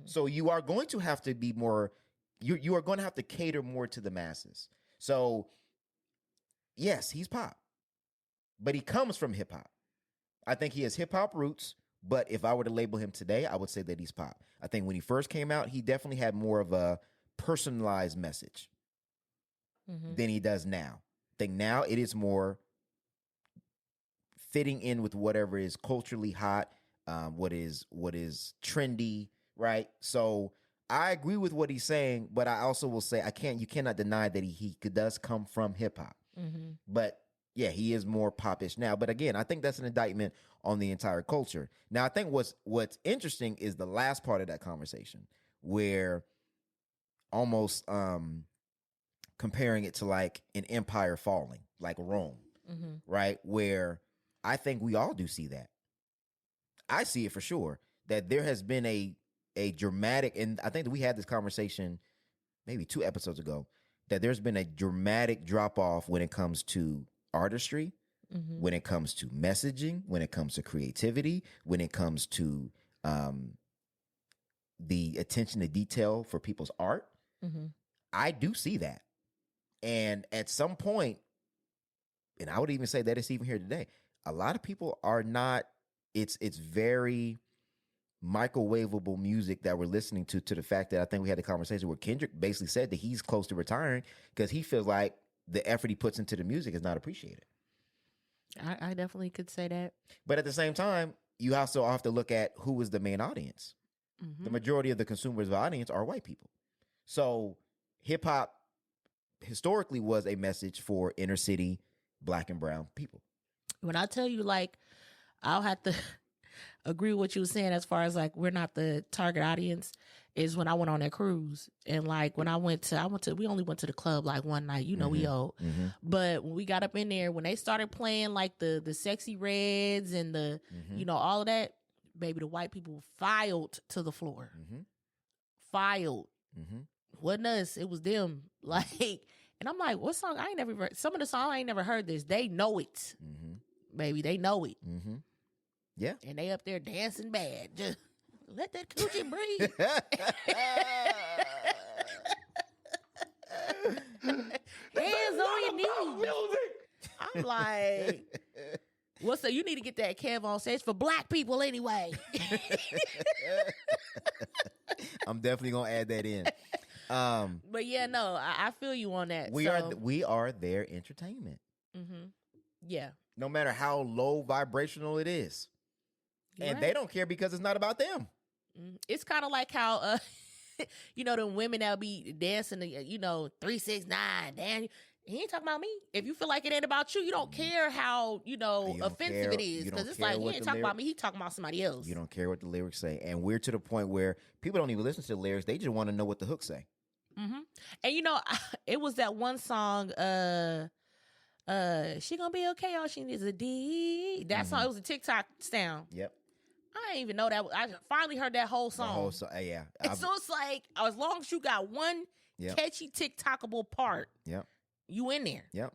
So you are going to have to be more. You are going to have to cater more to the masses. So yes, he's pop, but he comes from hip hop. I think he has hip hop roots. But if I were to label him today, I would say that he's pop. I think when he first came out, he definitely had more of a personalized message than he does now. I think now it is more fitting in with whatever is culturally hot, what is trendy, right? So I agree with what he's saying, but I also will say you cannot deny that he does come from hip hop. But yeah, he is more popish now. But again, I think that's an indictment on the entire culture. Now, I think what's interesting is the last part of that conversation where almost comparing it to like an empire falling, like Rome, right? Where I think we all do see that. I see it for sure, that there has been a dramatic, and I think that we had this conversation maybe 2 episodes ago, that there's been a dramatic drop off when it comes to artistry, when it comes to messaging, when it comes to creativity, when it comes to the attention to detail for people's art. I do see that. And at some point, and I would even say that it's even here today, a lot of people are not, it's very microwavable music that we're listening to the fact that I think we had a conversation where Kendrick basically said that he's close to retiring because he feels like the effort he puts into the music is not appreciated. I definitely could say that. But at the same time, you also have to look at who is the main audience. The majority of the consumers of the audience are white people. So hip hop historically was a message for inner city Black and brown people. When I tell you, like, I'll have to agree with what you were saying as far as like we're not the target audience, is when I went on that cruise. And like when we only went to the club like one night, we old. But when we got up in there, when they started playing like the Sexy Reds and the all of that, baby, the white people filed to the floor. Filed. Wasn't us, it was them. Like, and I'm like, what song? I ain't never heard. Some of the songs I ain't never heard this. They know it. Baby, they know it. Yeah. And they up there dancing bad. Just let that coochie breathe. Hands on your knees. I'm like, what's up? You need to get that Kev on stage for Black people anyway. I'm definitely gonna add that in. But yeah, no, I feel you on that. We are their entertainment. Yeah. No matter how low vibrational it is. And they don't care because it's not about them. It's kind of like how, the women that'll be dancing, 3-6-9, damn, he ain't talking about me. If you feel like it ain't about you, you don't care how, offensive it is. Because it's like, he ain't talking about me, he talking about somebody else. You don't care what the lyrics say. And we're to the point where people don't even listen to the lyrics. They just want to know what the hooks say. And, it was that one song, she gonna be okay, all she needs is a D. That song, it was a TikTok sound. Yep. I didn't even know that. I finally heard that whole song. The whole song, yeah. And so it's like, as long as you got one catchy TikTokable part, you in there. Yep.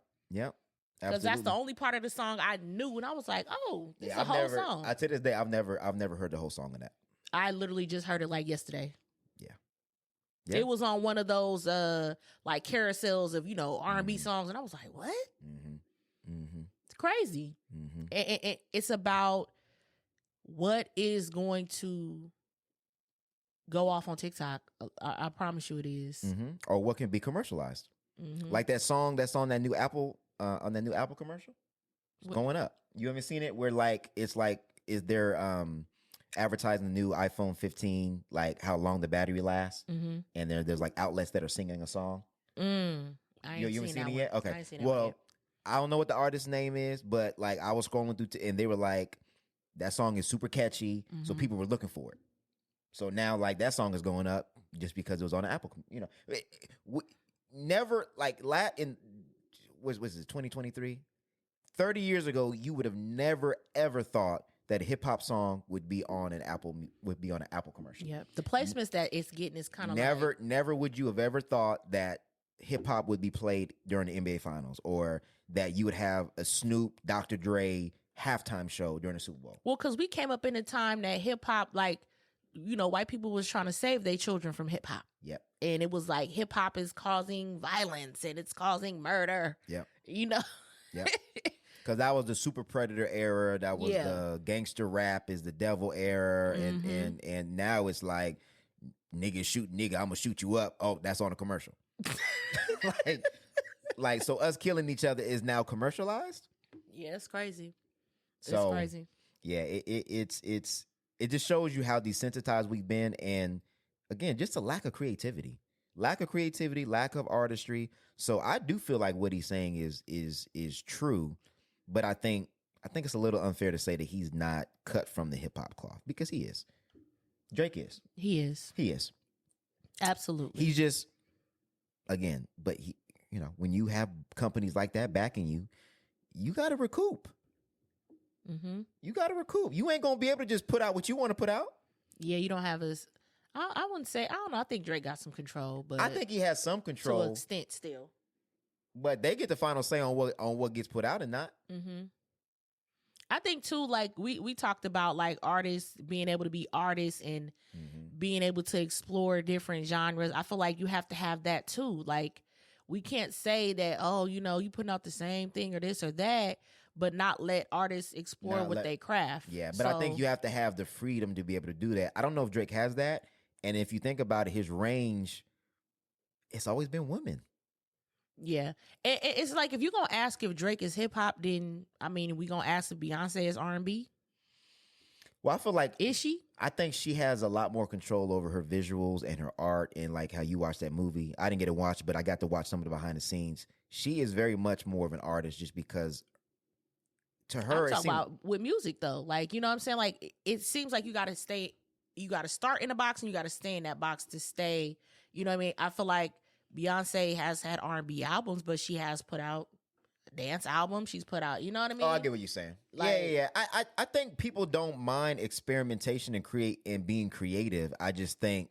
Because that's the only part of the song I knew, and I was like, "Oh, this is a whole song." To this day, I've never heard the whole song of that. I literally just heard it like yesterday. Yeah. It was on one of those like carousels of R&B songs, and I was like, "What?" It's crazy. And it's about what is going to go off on TikTok. I promise you, it is. Or what can be commercialized. Like that song that's on that new Apple on that new Apple commercial. It's going up. You haven't seen it? Where is there advertising the new iPhone 15, like how long the battery lasts, and there's like outlets that are singing a song. I ain't you haven't seen it one. yet? Okay. I ain't seen Well, yet. I don't know what the artist's name is, but like I was scrolling through and they were like, that song is super catchy, so people were looking for it. So now like that song is going up just because it was on Apple. Never like was it 2023? 30 years ago, you would have never ever thought that a hip hop song would be on an Apple commercial. Yeah, the placements that it's getting is kind of never would you have ever thought that hip hop would be played during the NBA Finals, or that you would have a Snoop, Dr. Dre halftime show during the Super Bowl. Well, because we came up in a time that hip hop, like, white people was trying to save their children from hip hop. Yep. And it was like hip hop is causing violence and it's causing murder. Yep. Yep. Because that was the Super Predator era. That was the gangster rap is the devil era. And now it's like, nigga shoot nigga, I'm going to shoot you up. Oh, that's on a commercial. like, so us killing each other is now commercialized? Yeah, it's crazy. So, it's crazy. Yeah, it just shows you how desensitized we've been. And again, just a lack of creativity, lack of artistry. So I do feel like what he's saying is true. But I think it's a little unfair to say that he's not cut from the hip hop cloth, because he is. Drake is. He is. He is. Absolutely. He's just, again, but when you have companies like that backing you, you got to recoup. You got to recoup. You ain't going to be able to just put out what you want to put out. Yeah, you don't have as, I wouldn't say, I don't know. I think Drake got some control, but I think he has some control. to an extent still. But they get the final say on what gets put out and not. I think too, like we talked about like artists being able to be artists and being able to explore different genres. I feel like you have to have that too. Like we can't say that, oh, you putting out the same thing or this or that, but not let artists explore what they craft. Yeah, but I think you have to have the freedom to be able to do that. I don't know if Drake has that. And if you think about it, his range, it's always been women. Yeah. It's like, if you're going to ask if Drake is hip hop, then, I mean, we going to ask if Beyonce is R&B? Well, I feel like... Is she? I think she has a lot more control over her visuals and her art and like how you watch that movie. I didn't get to watch, but I got to watch some of the behind the scenes. She is very much more of an artist just because to her... I'm talking about with music though. Like, you know what I'm saying? Like, it seems like you got to start in a box and you got to stay in that box to stay. You know what I mean? I feel like Beyonce has had R&B albums, but she has put out a dance album. She's put out, you know what I mean? Oh, I get what you're saying. Like, yeah. I think people don't mind experimentation and being creative. I just think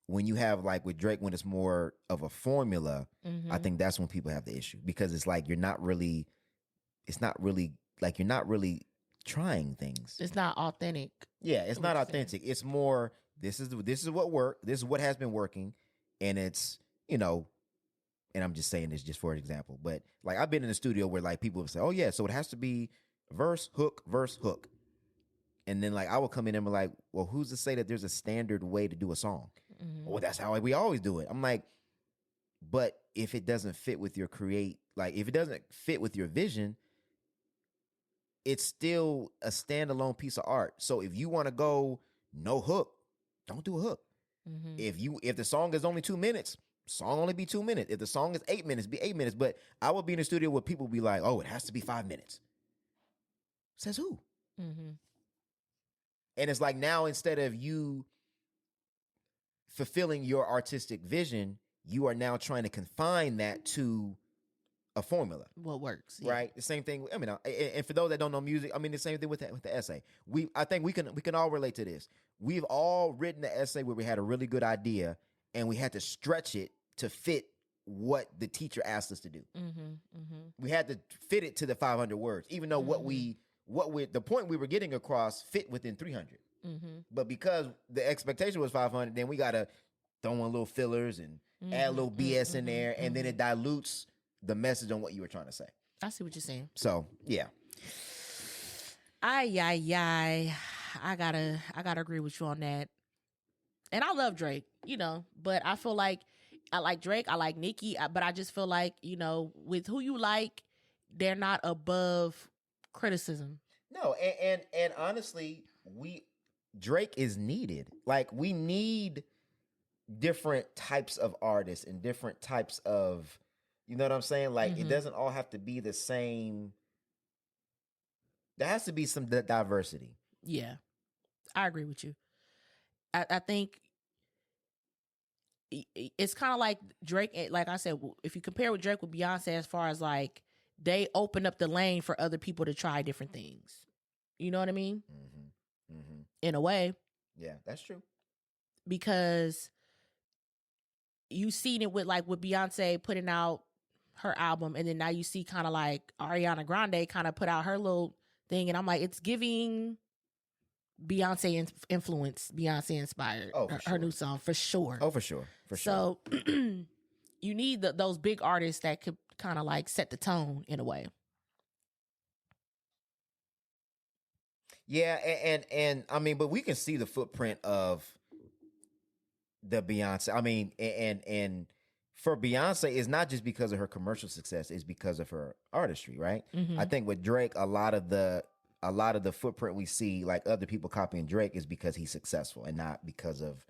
when you have like with Drake, when it's more of a formula, I think that's when people have the issue because it's like you're not really trying things. It's not authentic. Yeah, it's not authentic. It's more this is what worked. This is what has been working, and it's and I'm just saying this just for an example, but like I've been in the studio where like people would say, oh yeah, so it has to be verse, hook. And then like I will come in and be like, well, who's to say that there's a standard way to do a song? Well, that's how we always do it. I'm like, but if it doesn't fit with your if it doesn't fit with your vision, it's still a standalone piece of art. So if you want to go no hook, don't do a hook. If the song is only 2 minutes, song only be 2 minutes. If the song is 8 minutes, be 8 minutes. But I will be in the studio where people be like, oh, it has to be 5 minutes. Says who? And it's like now instead of you fulfilling your artistic vision, you are now trying to confine that to a formula. What works. Right? The same thing. I mean, and for those that don't know music, I mean, the same thing with the essay. I think we can all relate to this. We've all written an essay where we had a really good idea and we had to stretch it to fit what the teacher asked us to do. We had to fit it to the 500 words, even though the point we were getting across fit within 300. But because the expectation was 500, then we got to throw in little fillers and add a little BS in there, and then it dilutes the message on what you were trying to say. I see what you're saying. So, yeah. I gotta agree with you on that. And I love Drake, but I feel like I like Drake, I like Nicki, but I just feel like, with who you like, they're not above criticism. No, and honestly, Drake is needed. Like, we need different types of artists and different types of, you know what I'm saying? Like, it doesn't all have to be the same. There has to be some diversity. Yeah, I agree with you. I think it's kind of like Drake, like I said, if you compare with Drake with Beyonce, as far as like they open up the lane for other people to try different things. You know what I mean? In a way. Yeah, that's true. Because you seen it with Beyonce putting out her album, and then now you see kind of like Ariana Grande kind of put out her little thing, and I'm like, it's giving Beyonce influence, Beyonce inspired her new song for sure. Oh, for sure. So you need those big artists that could kind of like set the tone in a way. Yeah, and I mean, but we can see the footprint of the Beyonce. I mean, and for Beyonce, it's not just because of her commercial success; it's because of her artistry, right? I think with Drake, a lot of the footprint we see, like other people copying Drake, is because he's successful and not because of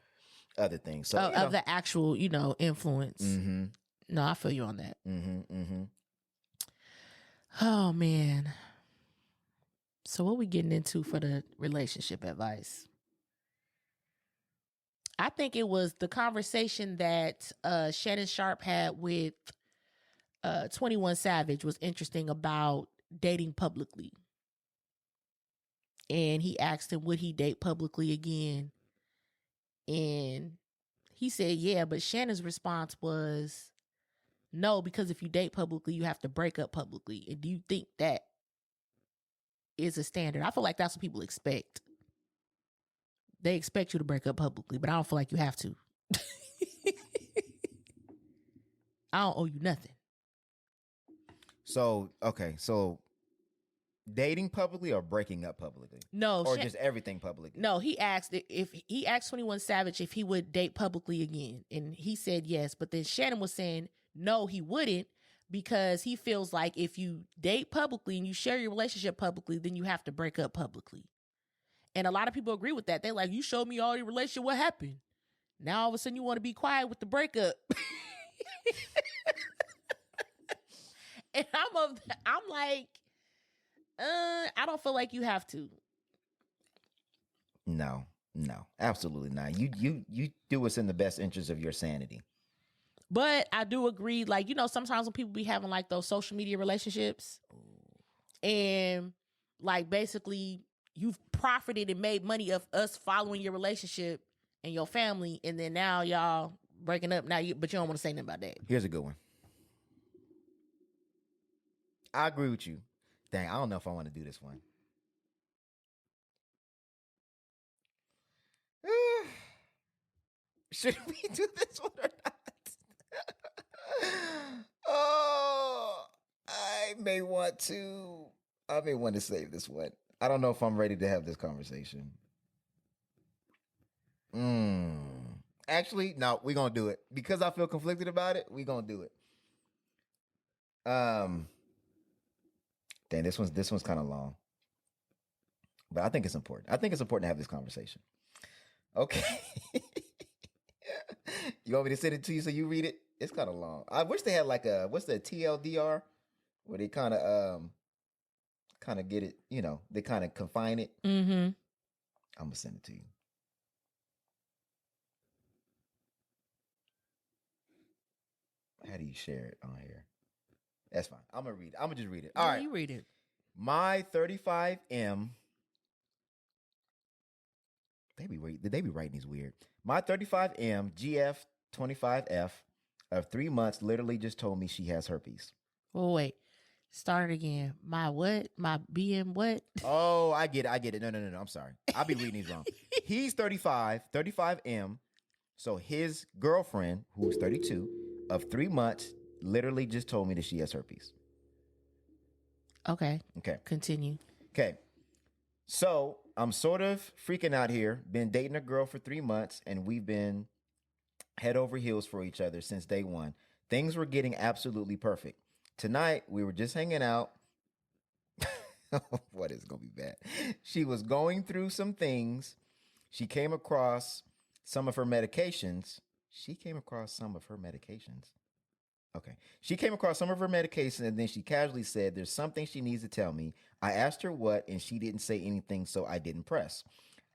other things. So of the actual, influence. No, I feel you on that. Oh man. So what we getting into for the relationship advice? I think it was the conversation that Shannon Sharp had with 21 Savage was interesting about dating publicly. And he asked him, would he date publicly again? And he said, yeah, but Shannon's response was, no, because if you date publicly, you have to break up publicly. And do you think that is a standard? I feel like that's what people expect. They expect you to break up publicly, but I don't feel like you have to. I don't owe you nothing. So, okay, so dating publicly or breaking up publicly? No. Or just everything publicly? No, he asked 21 Savage if he would date publicly again. And he said yes. But then Shannon was saying, no, he wouldn't, because he feels like if you date publicly and you share your relationship publicly, then you have to break up publicly. And a lot of people agree with that. They're like, you showed me all your relationship. What happened? Now all of a sudden you want to be quiet with the breakup. And I'm like, I don't feel like you have to. No, absolutely not. You do what's in the best interest of your sanity. But I do agree, like, you know, sometimes when people be having like those social media relationships and like basically you've profited and made money of us following your relationship and your family, and then now y'all breaking up now, but you don't want to say nothing about that. Here's a good one. I agree with you. Dang, I don't know if I want to do this one. Should we do this one or not? Oh, I may want to save this one. I don't know if I'm ready to have this conversation. Actually, no, we're going to do it. Because I feel conflicted about it, we're going to do it. Dang, this one's kind of long. But I think it's important. I think it's important to have this conversation. Okay. You want me to send it to you so you read it? It's kind of long. I wish they had like what's the TLDR? Where they kind of get it, you know, they kind of confine it. Mm-hmm. I'm going to send it to you. How do you share it on here? That's fine. I'm going to read it. I'm going to just read it. All right. You read it. My 35M. Did they be writing these weird? My 35M GF25F of 3 months literally just told me she has herpes. Oh, wait. Start it again. My what? My BM what? Oh, I get it. No. I'm sorry. I'll be reading these wrong. He's 35M. So his girlfriend, who's 32, of 3 months, literally just told me that she has herpes. Okay. Okay. Continue. Okay. So I'm sort of freaking out here. Been dating a girl for 3 months, and we've been head over heels for each other since day one. Things were getting absolutely perfect. Tonight, we were just hanging out. What is going to be bad? She was going through some things. She came across some of her medications. Okay. She came across some of her medications, and then she casually said, there's something she needs to tell me. I asked her what, and she didn't say anything, so I didn't press.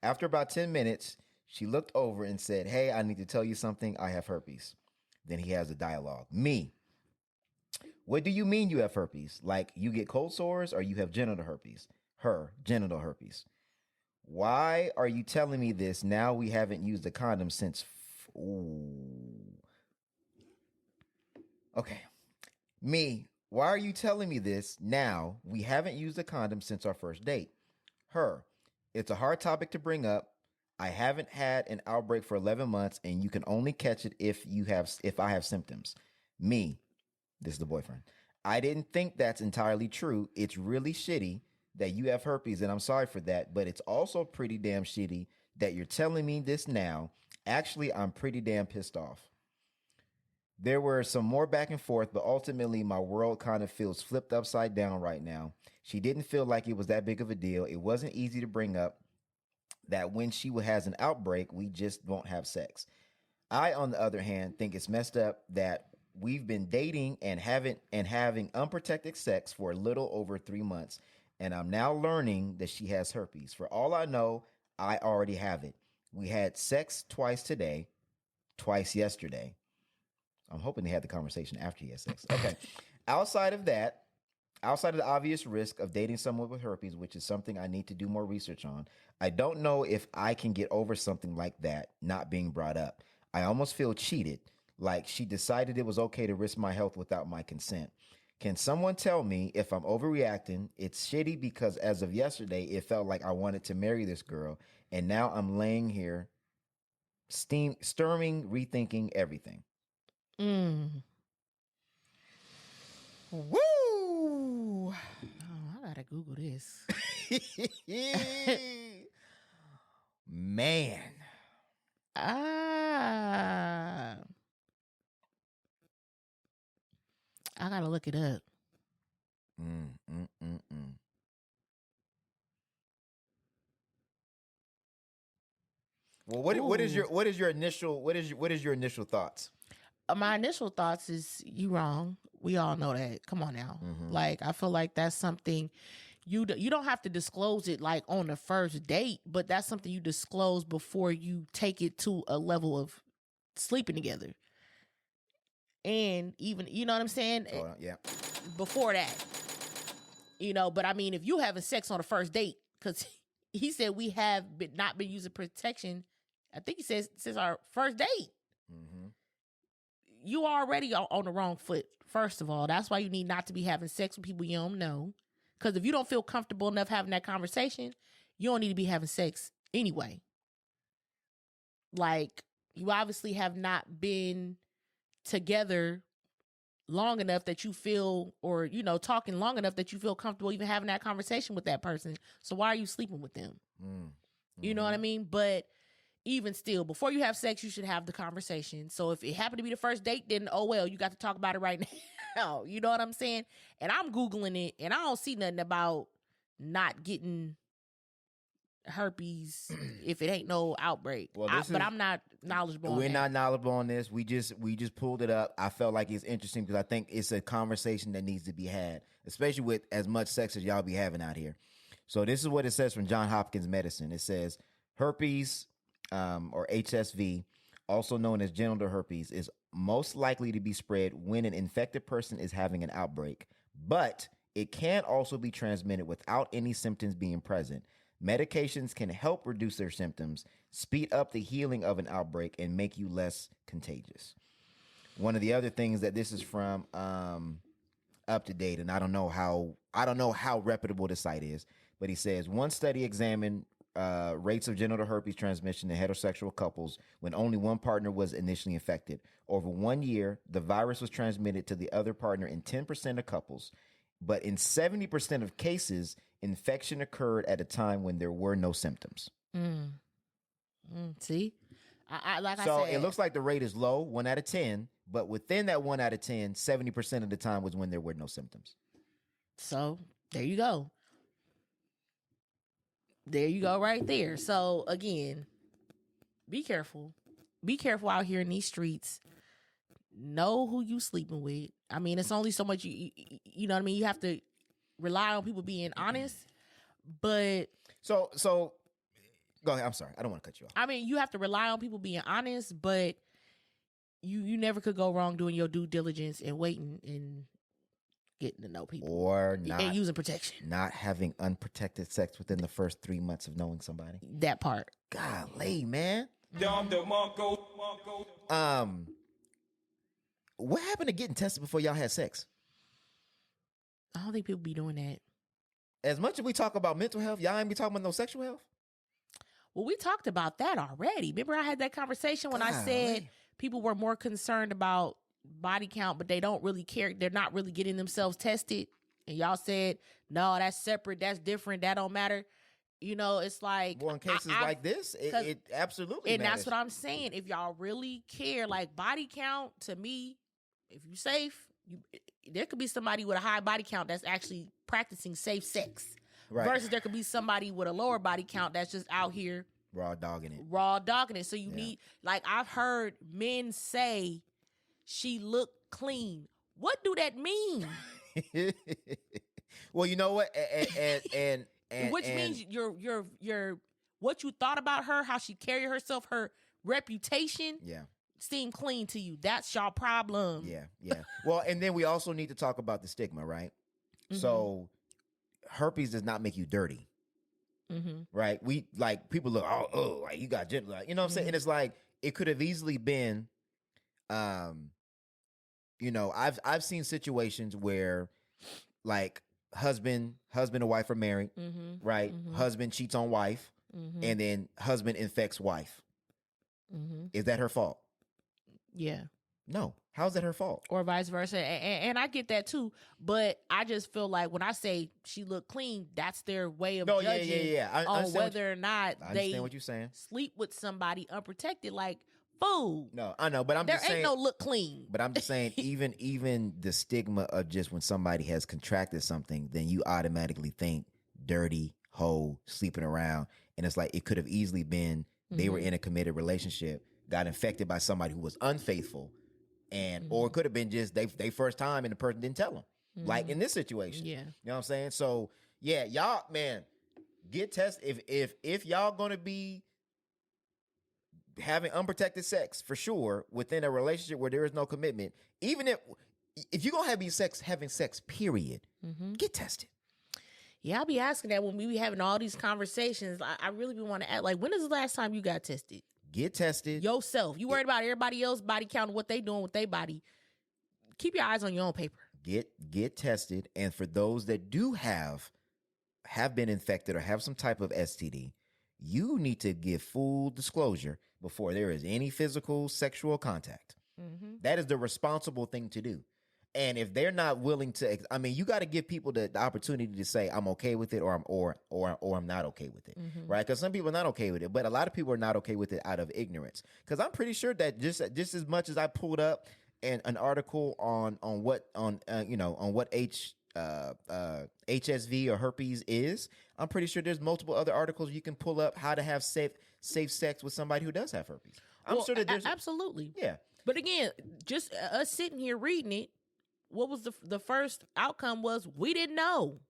After about 10 minutes, she looked over and said, hey, I need to tell you something. I have herpes. Then he has a dialogue. Me. What do you mean you have herpes? Like you get cold sores or you have genital herpes? Her, genital herpes. Why are you telling me this? Now we haven't used a condom since... Okay. Me, why are you telling me this now? We haven't used a condom since our first date. Her, it's a hard topic to bring up. I haven't had an outbreak for 11 months, and you can only catch it if I have symptoms. Me, this is the boyfriend. I didn't think that's entirely true. It's really shitty that you have herpes, and I'm sorry for that, but it's also pretty damn shitty that you're telling me this now. Actually, I'm pretty damn pissed off. There were some more back and forth, but ultimately my world kind of feels flipped upside down right now. She didn't feel like it was that big of a deal. It wasn't easy to bring up that when she has an outbreak, we just won't have sex. I, on the other hand, think it's messed up that we've been dating and having unprotected sex for a little over 3 months, and I'm now learning that she has herpes. For all I know, I already have it. We had sex twice today, twice yesterday. I'm hoping they had the conversation after he had sex. Okay. Outside of that, outside of the obvious risk of dating someone with herpes, which is something I need to do more research on, I don't know if I can get over something like that not being brought up. I almost feel cheated, like she decided it was okay to risk my health without my consent. Can someone tell me if I'm overreacting? It's shitty because as of yesterday, it felt like I wanted to marry this girl, and now I'm laying here stirring, rethinking everything. Woo! Oh, I gotta Google this. Man. I gotta look it up. Well, what is your initial thoughts? My initial thoughts is you wrong. We all know that. Come on now. Like, I feel like that's something you don't have to disclose it like on the first date, but that's something you disclose before you take it to a level of sleeping together. And even, you know what I'm saying? Yeah. Before that, but I mean, if you having sex on the first date, because he said we have not been using protection, I think he says since our first date. You already on the wrong foot, first of all. That's why you need not to be having sex with people you don't know. Because if you don't feel comfortable enough having that conversation, you don't need to be having sex anyway. Like, you obviously have not been together long enough that you feel, or, talking long enough that you feel comfortable even having that conversation with that person. So why are you sleeping with them? You know what I mean? But even still, before you have sex, you should have the conversation. So if it happened to be the first date, then oh well, you got to talk about it right now. You know what I'm saying? And I'm Googling it, and I don't see nothing about not getting herpes if it ain't no outbreak. Well, but I'm not knowledgeable on that. We're not knowledgeable on this. We just pulled it up. I felt like it's interesting because I think it's a conversation that needs to be had, especially with as much sex as y'all be having out here. So this is what it says from Johns Hopkins Medicine. It says herpes, or HSV, also known as genital herpes, is most likely to be spread when an infected person is having an outbreak, but it can also be transmitted without any symptoms being present. Medications can help reduce their symptoms, speed up the healing of an outbreak, and make you less contagious. One of the other things that this is from Up to Date, and I don't know how reputable the site is, but he says one study examined rates of genital herpes transmission in heterosexual couples when only one partner was initially infected. Over 1 year, the virus was transmitted to the other partner in 10% of couples, but in 70% of cases, infection occurred at a time when there were no symptoms. See? I so said, it looks like the rate is low, 1 out of 10, but within that 1 out of 10, 70% of the time was when there were no symptoms. So there you go. There you go right there. So again, be careful. Be careful out here in these streets. Know who you sleeping with. I mean, it's only so much you know what I mean? You have to rely on people being honest, but so go ahead. I'm sorry. I don't want to cut you off. I mean, you have to rely on people being honest, but you never could go wrong doing your due diligence and waiting and getting to know people, or not, and using protection, not having unprotected sex within the first 3 months of knowing somebody. That part. Golly, man. What happened to getting tested before y'all had sex? I don't think people be doing that. As much as we talk about mental health, y'all ain't be talking about no sexual health. Well, we talked about that already. Remember, I had that conversation when I said people were more concerned about body count, but they don't really care. They're not really getting themselves tested. And y'all said, no, that's separate. That's different. That don't matter. It's like, well, in cases like this, it absolutely and matters. That's what I'm saying. If y'all really care, like body count, to me, if you're safe, there could be somebody with a high body count that's actually practicing safe sex. Right. Versus there could be somebody with a lower body count that's just out here raw dogging it. So you need, like, I've heard men say she looked clean. What do that mean? Well, you know what? And which means your what you thought about her, how she carried herself, her reputation. Yeah. seem clean to you. That's your problem. Yeah. Well, and then we also need to talk about the stigma, right? So herpes does not make you dirty. Right? We like people look, like you got gender, like, you know what I'm saying? And it's like it could have easily been you know, I've seen situations where like husband and wife are married, right? Husband cheats on wife, and then husband infects wife. Is that her fault? Yeah. No. How's that her fault? Or vice versa. And I get that too. But I just feel like when I say she looked clean, that's their way of judging on whether or not I they understand what you're saying. Sleep with somebody unprotected. Like, fool. No, I know, but there ain't no look clean. But I'm just saying, even the stigma of just when somebody has contracted something, then you automatically think dirty, hoe, sleeping around. And it's like it could have easily been they were in a committed relationship, got infected by somebody who was unfaithful, and or it could have been just they first time and the person didn't tell them. Like in this situation. Yeah. You know what I'm saying? So yeah, y'all, man, get tested. If y'all gonna be having unprotected sex for sure within a relationship where there is no commitment, even if you're gonna having sex, period, get tested. Yeah, I'll be asking that when we be having all these conversations. I really be want to ask, like, when is the last time you got tested? Get tested yourself. You worried about everybody else body count, what they doing with their body. Keep your eyes on your own paper. Get tested, and for those that do have been infected or have some type of STD, you need to give full disclosure before there is any physical sexual contact. That is the responsible thing to do. And if they're not willing to, I mean, you got to give people the opportunity to say, I'm okay with it, or I'm not okay with it, right? Because some people are not okay with it, but a lot of people are not okay with it out of ignorance. Because I'm pretty sure that just as much as I pulled up an article on what HSV or herpes is, I'm pretty sure there's multiple other articles you can pull up how to have safe sex with somebody who does have herpes. I'm sure that there's absolutely. Yeah. But again, just us sitting here reading it, what was the first outcome was we didn't know.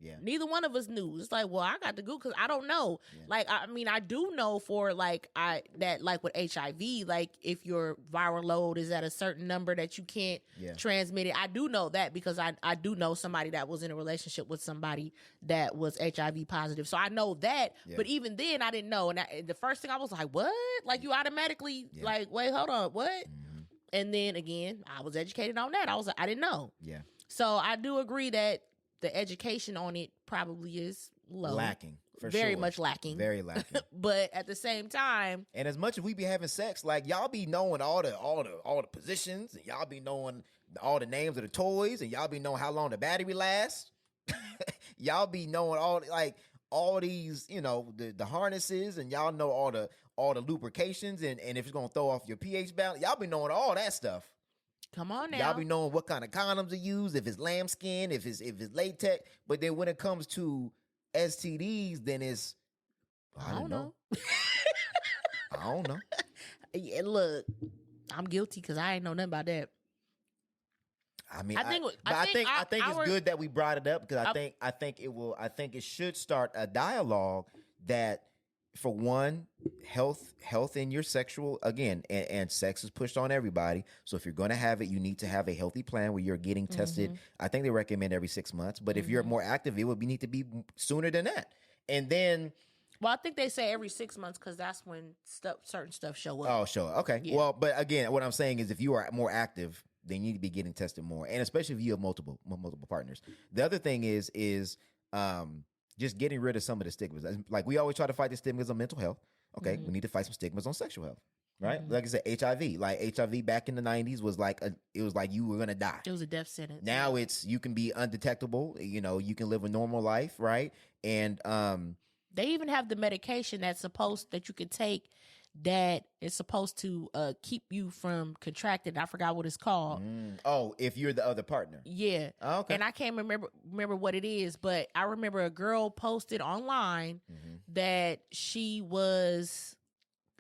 Yeah. Neither one of us knew. It's like, well, I got to go because I don't know. Yeah. Like, I mean, I do know for like with HIV, like if your viral load is at a certain number that you can't transmit it. I do know that because I do know somebody that was in a relationship with somebody that was HIV positive. So I know that. Yeah. But even then I didn't know. And the first thing I was like, what? Like you automatically like, wait, hold on, what? And then again, I was educated on that. I was like, I didn't know. Yeah. So I do agree that the education on it probably is low. Lacking. Very much lacking. Very lacking. But at the same time. And as much as we be having sex, like y'all be knowing all the positions, and y'all be knowing all the names of the toys, and y'all be knowing how long the battery lasts. Y'all be knowing all these, you know, the harnesses, and y'all know all the lubrications, and if it's gonna throw off your pH balance, y'all be knowing all that stuff. Come on now. Y'all be knowing what kind of condoms to use, if it's lambskin, if it's latex. But then when it comes to STDs, then it's I don't know. I don't know. Yeah, look, I'm guilty because I ain't know nothing about that. I mean, I think it's good that we brought it up because I think it should start a dialogue that, for one, health in your sexual, again, and sex is pushed on everybody. So if you're going to have it, you need to have a healthy plan where you're getting tested. I think they recommend every 6 months, but if you're more active, it would need to be sooner than that. And then, well, I think they say every 6 months because that's when certain stuff show up. Oh, sure. Okay. Yeah. Well, but again, what I'm saying is if you are more active, then you need to be getting tested more, and especially if you have multiple partners. The other thing is just getting rid of some of the stigmas. Like we always try to fight the stigmas on mental health. Okay, we need to fight some stigmas on sexual health, right? Like I said, HIV. Like HIV back in the 90s was like it was like you were gonna die. It was a death sentence. Now it's you can be undetectable. You know, you can live a normal life, right? And they even have the medication that you can take that is supposed to keep you from contracting. I forgot what it's called. Oh, if you're the other partner. Yeah. Oh, okay. And I can't remember what it is, but I remember a girl posted online that she was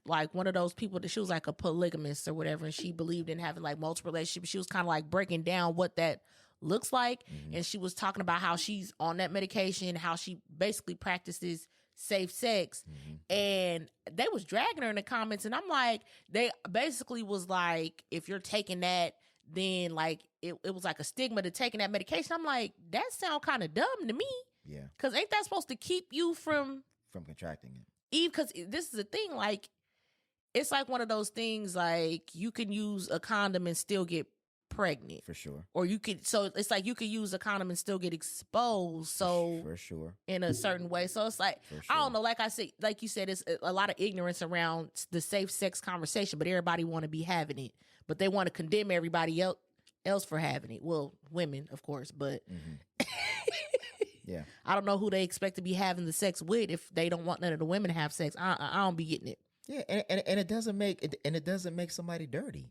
like one of those people that she was like a polygamist or whatever, and she believed in having like multiple relationships. She was kind of like breaking down what that looks like, and she was talking about how she's on that medication, how she basically practices safe sex, and they was dragging her in the comments, and I'm like, they basically was like, if you're taking that, then like it was like a stigma to taking that medication. I'm like, that sound kind of dumb to me. Yeah. Because ain't that supposed to keep you from contracting it? Even because this is the thing, like, it's like one of those things, like, you can use a condom and still get pregnant. For sure. Or you could, so it's like you could use a condom and still get exposed. So for sure. In a certain way. So it's like, sure. I don't know, like I said, like you said, it's a lot of ignorance around the safe sex conversation, but everybody want to be having it. But they want to condemn everybody else for having it. Well, women, of course, but yeah, I don't know who they expect to be having the sex with if they don't want none of the women to have sex. I don't be getting it. Yeah, and it doesn't make somebody dirty.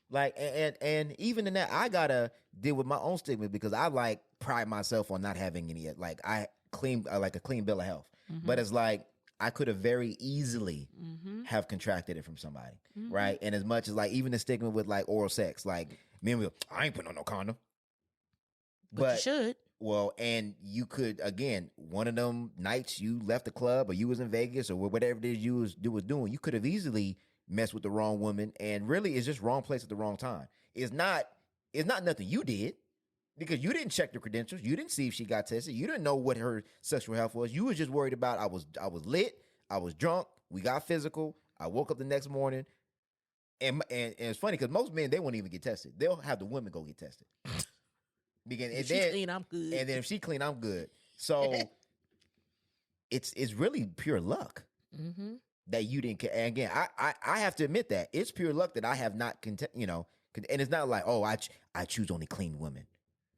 Like, and even in that, I gotta deal with my own stigma because I like pride myself on not having any. Like, I like a clean bill of health, but it's like I could have very easily have contracted it from somebody, right? And as much as like even the stigma with like oral sex, like me and I ain't putting on no condom, but you should. Well, and you could, again, one of them nights you left the club or you was in Vegas or whatever it is you was doing, you could have easily messed with the wrong woman, and really it's just wrong place at the wrong time. It's not nothing you did because you didn't check the credentials. You didn't see if she got tested. You didn't know what her sexual health was. You was just worried about I was lit, I was drunk, we got physical, I woke up the next morning. And it's funny because most men, they won't even get tested. They'll have the women go get tested. Because if she clean, I'm good. And then if she clean, I'm good. So it's really pure luck that you didn't. And again, I have to admit that it's pure luck that I have not, and it's not like, oh, I choose only clean women.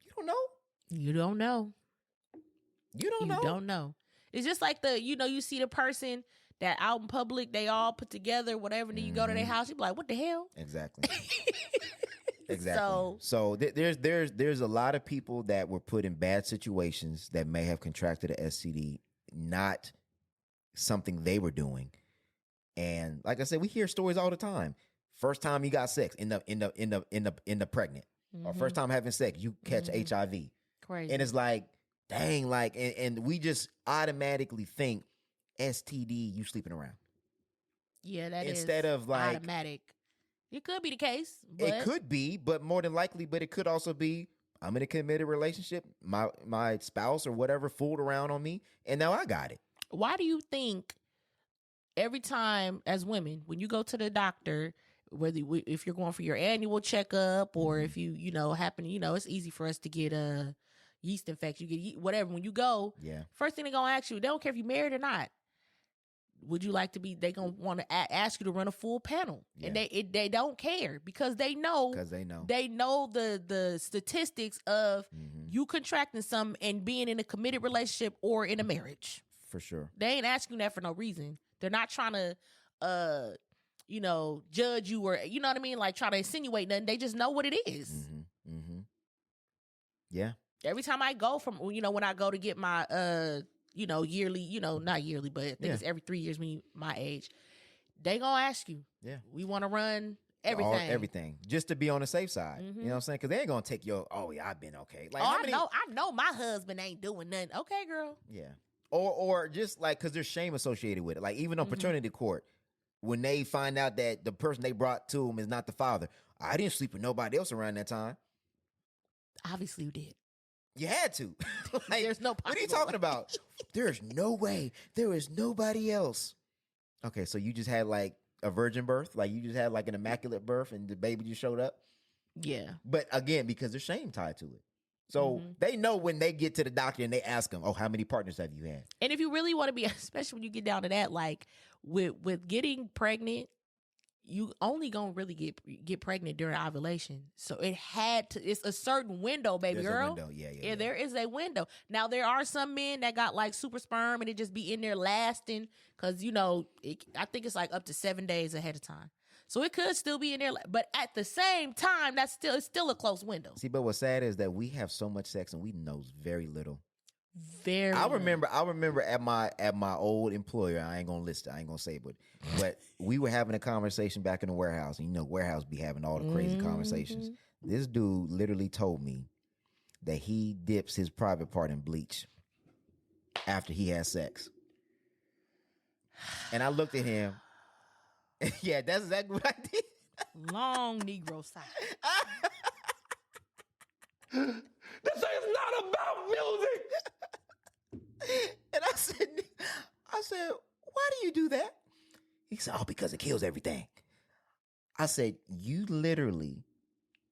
You don't know. You don't know. You don't know. You don't know. It's just like you see the person that out in public, they all put together, whatever. Then you go to their house, you be like, what the hell? Exactly. Exactly. So there's a lot of people that were put in bad situations that may have contracted a STD, not something they were doing. And like I said, we hear stories all the time. First time you got sex, end up pregnant, or first time having sex, you catch HIV. Crazy. And it's like, dang, like, and we just automatically think STD, you sleeping around. Yeah, that instead is of like automatic. It could be the case. But it could be, but more than likely, but it could also be, I'm in a committed relationship. My spouse or whatever fooled around on me, and now I got it. Why do you think every time as women, when you go to the doctor, whether if you're going for your annual checkup or if you happen, it's easy for us to get a yeast infection, you get whatever. When you go, first thing they're going to ask you, they don't care if you're married or not. Would you like to be, they going to want to ask you to run a full panel. Yeah. And they don't care because they know the statistics of you contracting something and being in a committed relationship or in a marriage. For sure. They ain't asking that for no reason. They're not trying to, judge you or, you know what I mean? Like try to insinuate nothing. They just know what it is. Yeah. Every time I go when I go to get my, yearly, not yearly, but I think it's every 3 years when you my age, they gonna ask you. Yeah. We want to run everything. Everything. Just to be on the safe side. You know what I'm saying? Because they ain't gonna take your, oh yeah, I've been okay. Like, I know my husband ain't doing nothing. Okay, girl. Yeah. Or just like, because there's shame associated with it. Like even on paternity court, when they find out that the person they brought to them is not the father, I didn't sleep with nobody else around that time. Obviously you did. You had to. Like, there's no what are you talking about? There's no way. There is nobody else. Okay, so you just had like a virgin birth? Like you just had like an immaculate birth and the baby just showed up? Yeah. But again, because there's shame tied to it. So they know when they get to the doctor and they ask them, oh, how many partners have you had? And if you really want to be, especially when you get down to that, like with getting pregnant, you only gonna really get pregnant during ovulation. So it's a certain window, baby There's girl. A window. Yeah. There is a window. Now there are some men that got like super sperm and it just be in there lasting because I think it's like up to 7 days ahead of time. So it could still be in there, but at the same time, it's still a close window. See, but what's sad is that we have so much sex and we know very little. Very. I remember at my old employer. I ain't gonna list it. I ain't gonna say it, but we were having a conversation back in the warehouse. And warehouse be having all the crazy conversations. This dude literally told me that he dips his private part in bleach after he has sex. And I looked at him. Yeah, that's exactly what I did. Long Negro side. This is not about music. And I said, why do you do that? He said, oh, because it kills everything. I said, you literally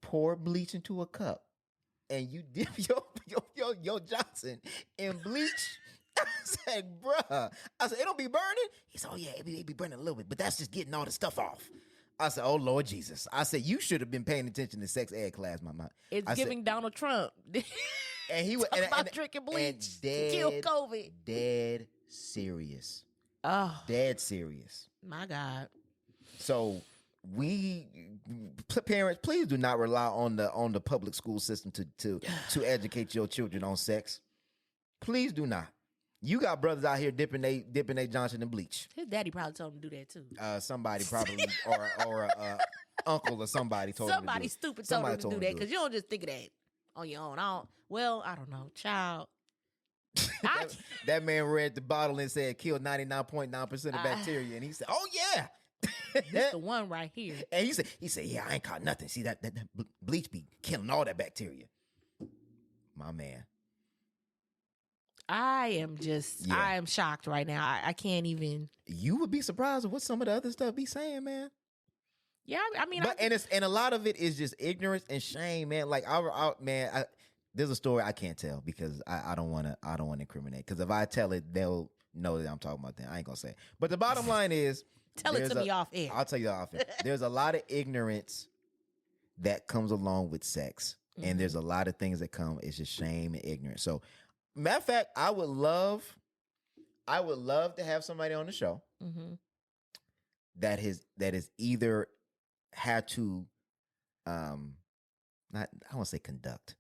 pour bleach into a cup and you dip your Johnson in bleach. I said, bruh. I said, it don't be burning? He said, oh yeah, it be burning a little bit, but that's just getting all the stuff off. I said, oh Lord Jesus. I said, you should have been paying attention to sex ed class, mama. It's giving Donald Trump. And he was about drinking bleach to kill COVID. Dead serious. Oh, Dead serious. My God. So parents, please do not rely on the public school system to educate your children on sex. Please do not. You got brothers out here dipping they Johnson in bleach. His daddy probably told him to do that too. Somebody probably or uncle or somebody told him to do it. Stupid told him to do that because you don't just think of that on your own. I don't know, child. That man read the bottle and said kill 99.9% of bacteria, and he said, "Oh yeah, this the one right here." And he said, "Yeah, I ain't caught nothing. See that bleach be killing all that bacteria." My man, I am shocked right now. I can't even. You would be surprised at what some of the other stuff be saying, man. Yeah, I mean, and a lot of it is just ignorance and shame, man. Like, there's a story I can't tell because I don't want to incriminate. Because if I tell it, they'll know that I'm talking about that. I ain't gonna say it. But the bottom line is, tell it to me off air. I'll tell you off air. There's a lot of ignorance that comes along with sex, and there's a lot of things that come. It's just shame and ignorance. So, matter of fact, I would love to have somebody on the show that is either had to, I want to say conduct,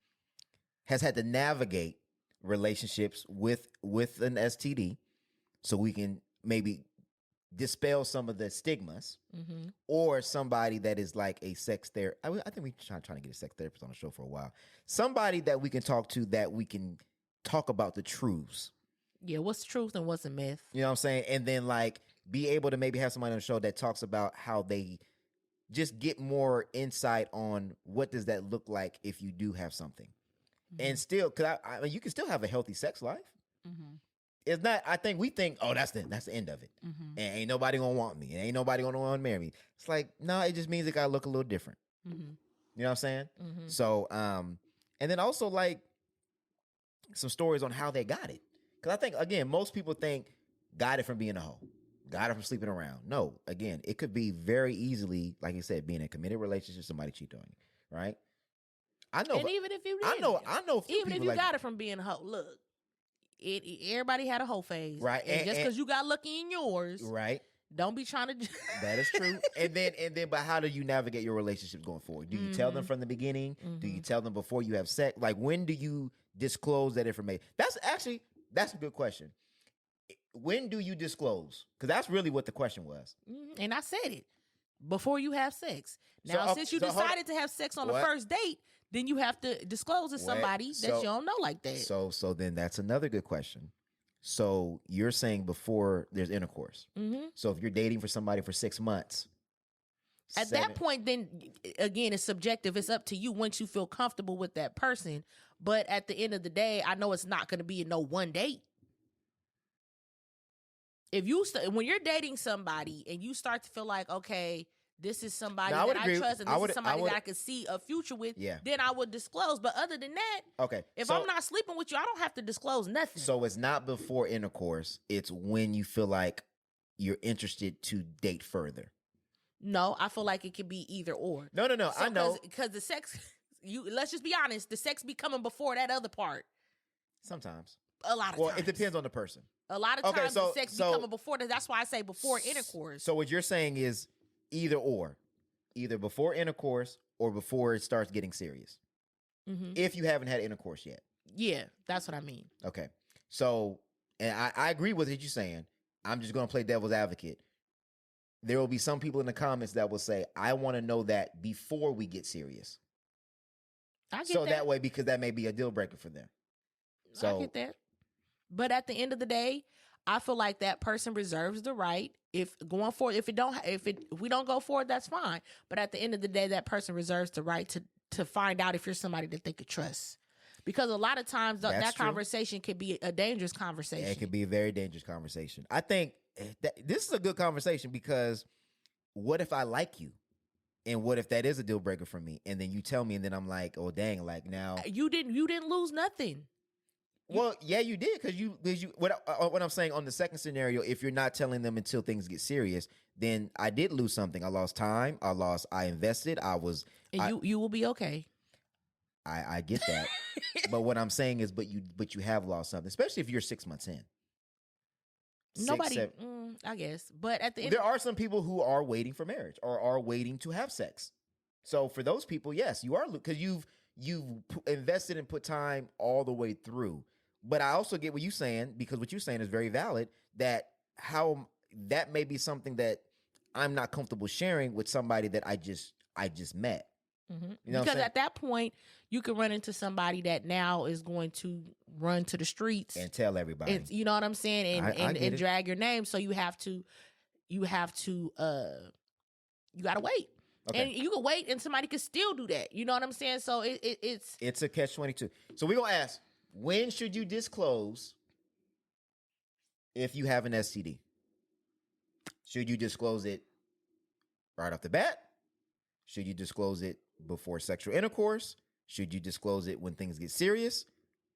has had to navigate relationships with an STD, so we can maybe dispel some of the stigmas, or somebody that is like a sex therapist. I think we're trying to get a sex therapist on the show for a while. Somebody that we can talk to that we can talk about the truths. Yeah, what's truth and what's a myth? You know what I'm saying? And then like be able to maybe have somebody on the show that talks about how they just get more insight on what does that look like if you do have something. And still, because I mean, you can still have a healthy sex life. It's not. I think we think, oh, that's the end of it, and ain't nobody gonna want me, and ain't nobody gonna want to marry me. It's like, no, it just means it gotta look a little different. You know what I'm saying? So, and then also like some stories on how they got it, because I think again, most people think got it from being a hoe, got it from sleeping around. No, again, it could be very easily, like you said, being in a committed relationship, somebody cheated on you, right? I know, and even if you didn't, I know, even if you got it from being a hoe, look, everybody had a hoe phase, right? And just because you got lucky in yours, right? Don't be trying to. That is true. and then, but how do you navigate your relationships going forward? Do you tell them from the beginning? Do you tell them before you have sex? Like, when do you disclose that information? That's a good question. When do you disclose? Because that's really what the question was. And I said it before you have sex. Now, since you decided to have sex on the first date, then you have to disclose to somebody that you don't know like that. So then that's another good question. So you're saying before there's intercourse. So if you're dating for somebody for 6 months. At that point, then again, it's subjective. It's up to you once you feel comfortable with that person. But at the end of the day, I know it's not going to be in no one date. If you when you're dating somebody and you start to feel like, okay, this is somebody that I trust, and this is somebody that I could see a future with, then I would disclose. But other than that, if I'm not sleeping with you, I don't have to disclose nothing. So it's not before intercourse. It's when you feel like you're interested to date further. No, I feel like it could be either or. No. So I know. Because the sex, let's just be honest, the sex be coming before that other part. Sometimes. A lot of times. Well, it depends on the person. A lot of times the sex be coming before that. That's why I say before intercourse. So what you're saying is either or. Either before intercourse or before it starts getting serious. If you haven't had intercourse yet. Yeah, that's what I mean. Okay. So, and I agree with what you're saying. I'm just going to play devil's advocate. There will be some people in the comments that will say, I want to know that before we get serious. I get that way, because that may be a deal breaker for them. So I get that. But at the end of the day, I feel like that person reserves the right. If going forward, if we don't go forward, that's fine. But at the end of the day, that person reserves the right to find out if you're somebody that they could trust. Because a lot of times that conversation could be a dangerous conversation. Yeah, it could be a very dangerous conversation. I think this is a good conversation because what if I like you? And what if that is a deal breaker for me? And then you tell me, and then I'm like, oh dang, like now you didn't lose nothing. Well, yeah, you did because you what I'm saying on the second scenario, if you're not telling them until things get serious, then I did lose something. I lost time. I invested. You will be okay. I get that. But what I'm saying is, but you have lost something, especially if you're 6 months in. I guess. But at the end, there are some people who are waiting for marriage or are waiting to have sex. So for those people, yes, you are, because you've invested and put time all the way through. But I also get what you're saying, because what you're saying is very valid, that may be something that I'm not comfortable sharing with somebody that I just met. Mm-hmm. You know, because at that point you can run into somebody that now is going to run to the streets and tell everybody. You know what I'm saying? And drag your name. So you gotta wait. Okay. And you can wait, and somebody can still do that. You know what I'm saying? So it's a catch-22. So we're gonna ask, when should you disclose if you have an STD? Should you disclose it right off the bat? Should you disclose it before sexual intercourse? Should you disclose it when things get serious?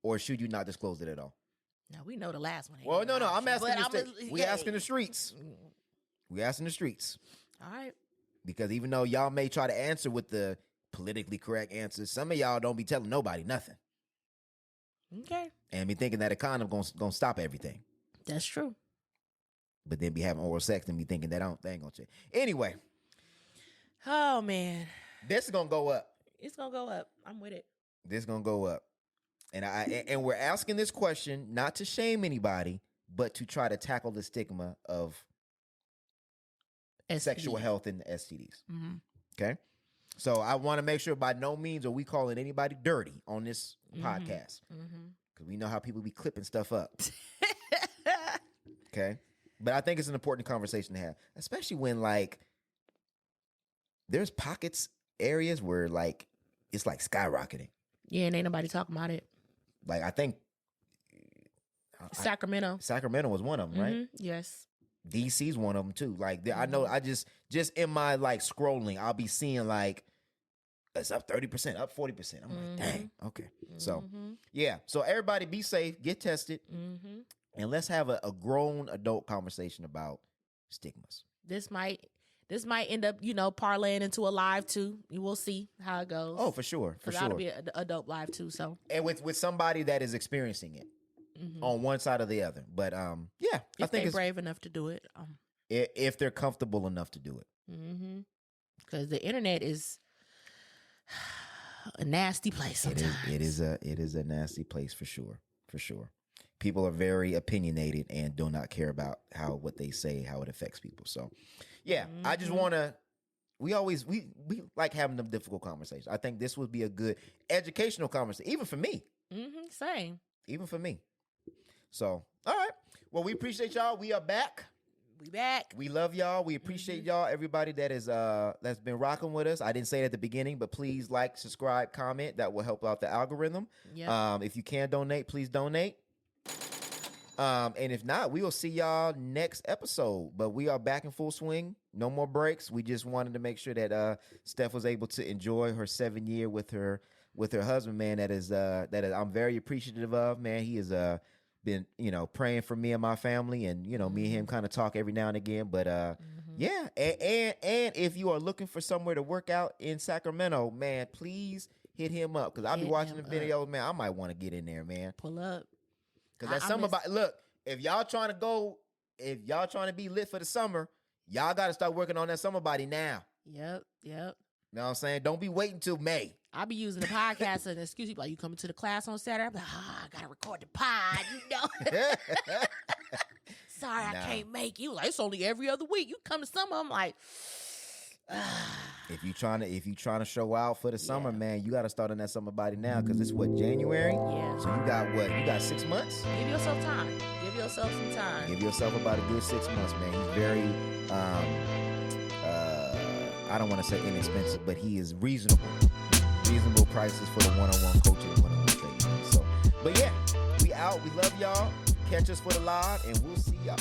Or should you not disclose it at all? Now, we know the last one. Well, no, I'm asking we asking the streets. We asking the streets. All right. Because even though y'all may try to answer with the politically correct answers, some of y'all don't be telling nobody nothing. Okay. And be thinking that a condom gonna stop everything. That's true. But then be having oral sex and be thinking that they ain't gonna change. Anyway. Oh, man. This is gonna go up. It's gonna go up. I'm with it. This is gonna go up. And we're asking this question not to shame anybody, but to try to tackle the stigma of sexual health and STDs. Mm-hmm. Okay? So I want to make sure by no means are we calling anybody dirty on this podcast. Because we know how people be clipping stuff up. Okay? But I think it's an important conversation to have, especially when, like, there's areas where, like, it's, like, skyrocketing. Yeah, and ain't nobody talking about it. Like, I think Sacramento was one of them, right? Yes. DC's one of them too. Like, I know, I just in my, like, scrolling, I'll be seeing, like, it's up 30%, up 40%. I'm like, dang, okay. So, yeah. So everybody be safe, get tested, and let's have a grown adult conversation about stigmas. This might end up, parlaying into a live too. You will see how it goes. Oh, for sure. For sure. That'll be an adult live too. So, and with somebody that is experiencing it on one side or the other. But yeah, I think they're brave enough to do it. If they're comfortable enough to do it. Because the internet is a nasty place sometimes. It is a nasty place for sure. For sure. People are very opinionated and do not care about what they say, how it affects people. So, yeah, I just want to. We like having them difficult conversations. I think this would be a good educational conversation, even for me. Same. Even for me. So, all right. Well, we appreciate y'all. We are back. We back. We love y'all. We appreciate y'all. Everybody that is that's been rocking with us. I didn't say it at the beginning, but please like, subscribe, comment. That will help out the algorithm. Yep. If you can donate, please donate. And if not, we will see y'all next episode. But we are back in full swing. No more breaks. We just wanted to make sure that Steph was able to enjoy her 7 year with her husband, man. That is I'm very appreciative of, man. He has been, praying for me and my family, and me and him kind of talk every now and again. But yeah, and if you are looking for somewhere to work out in Sacramento, man, please hit him up, because I'll be watching the videos, man. I might want to get in there, man. Pull up. Because that's something about, look, if y'all trying to be lit for the summer, y'all got to start working on that summer body now. Yep. You know what I'm saying? Don't be waiting till May. I'll be using the podcast as an excuse. People like, you coming to the class on Saturday? I'm like, I got to record the pod, Sorry, I can't make you. Like, it's only every other week. You come to summer, I'm like, If you trying to show out for the summer, man, you got to start on that summer body now, because it's what, January? Yeah. So you got what? You got 6 months? Give yourself time. Give yourself some time. Give yourself about a good 6 months, man. He's very, I don't want to say inexpensive, but he is reasonable. Reasonable prices for the one-on-one coaching and one-on-one training. So, but yeah, we out. We love y'all. Catch us for the live, and we'll see y'all.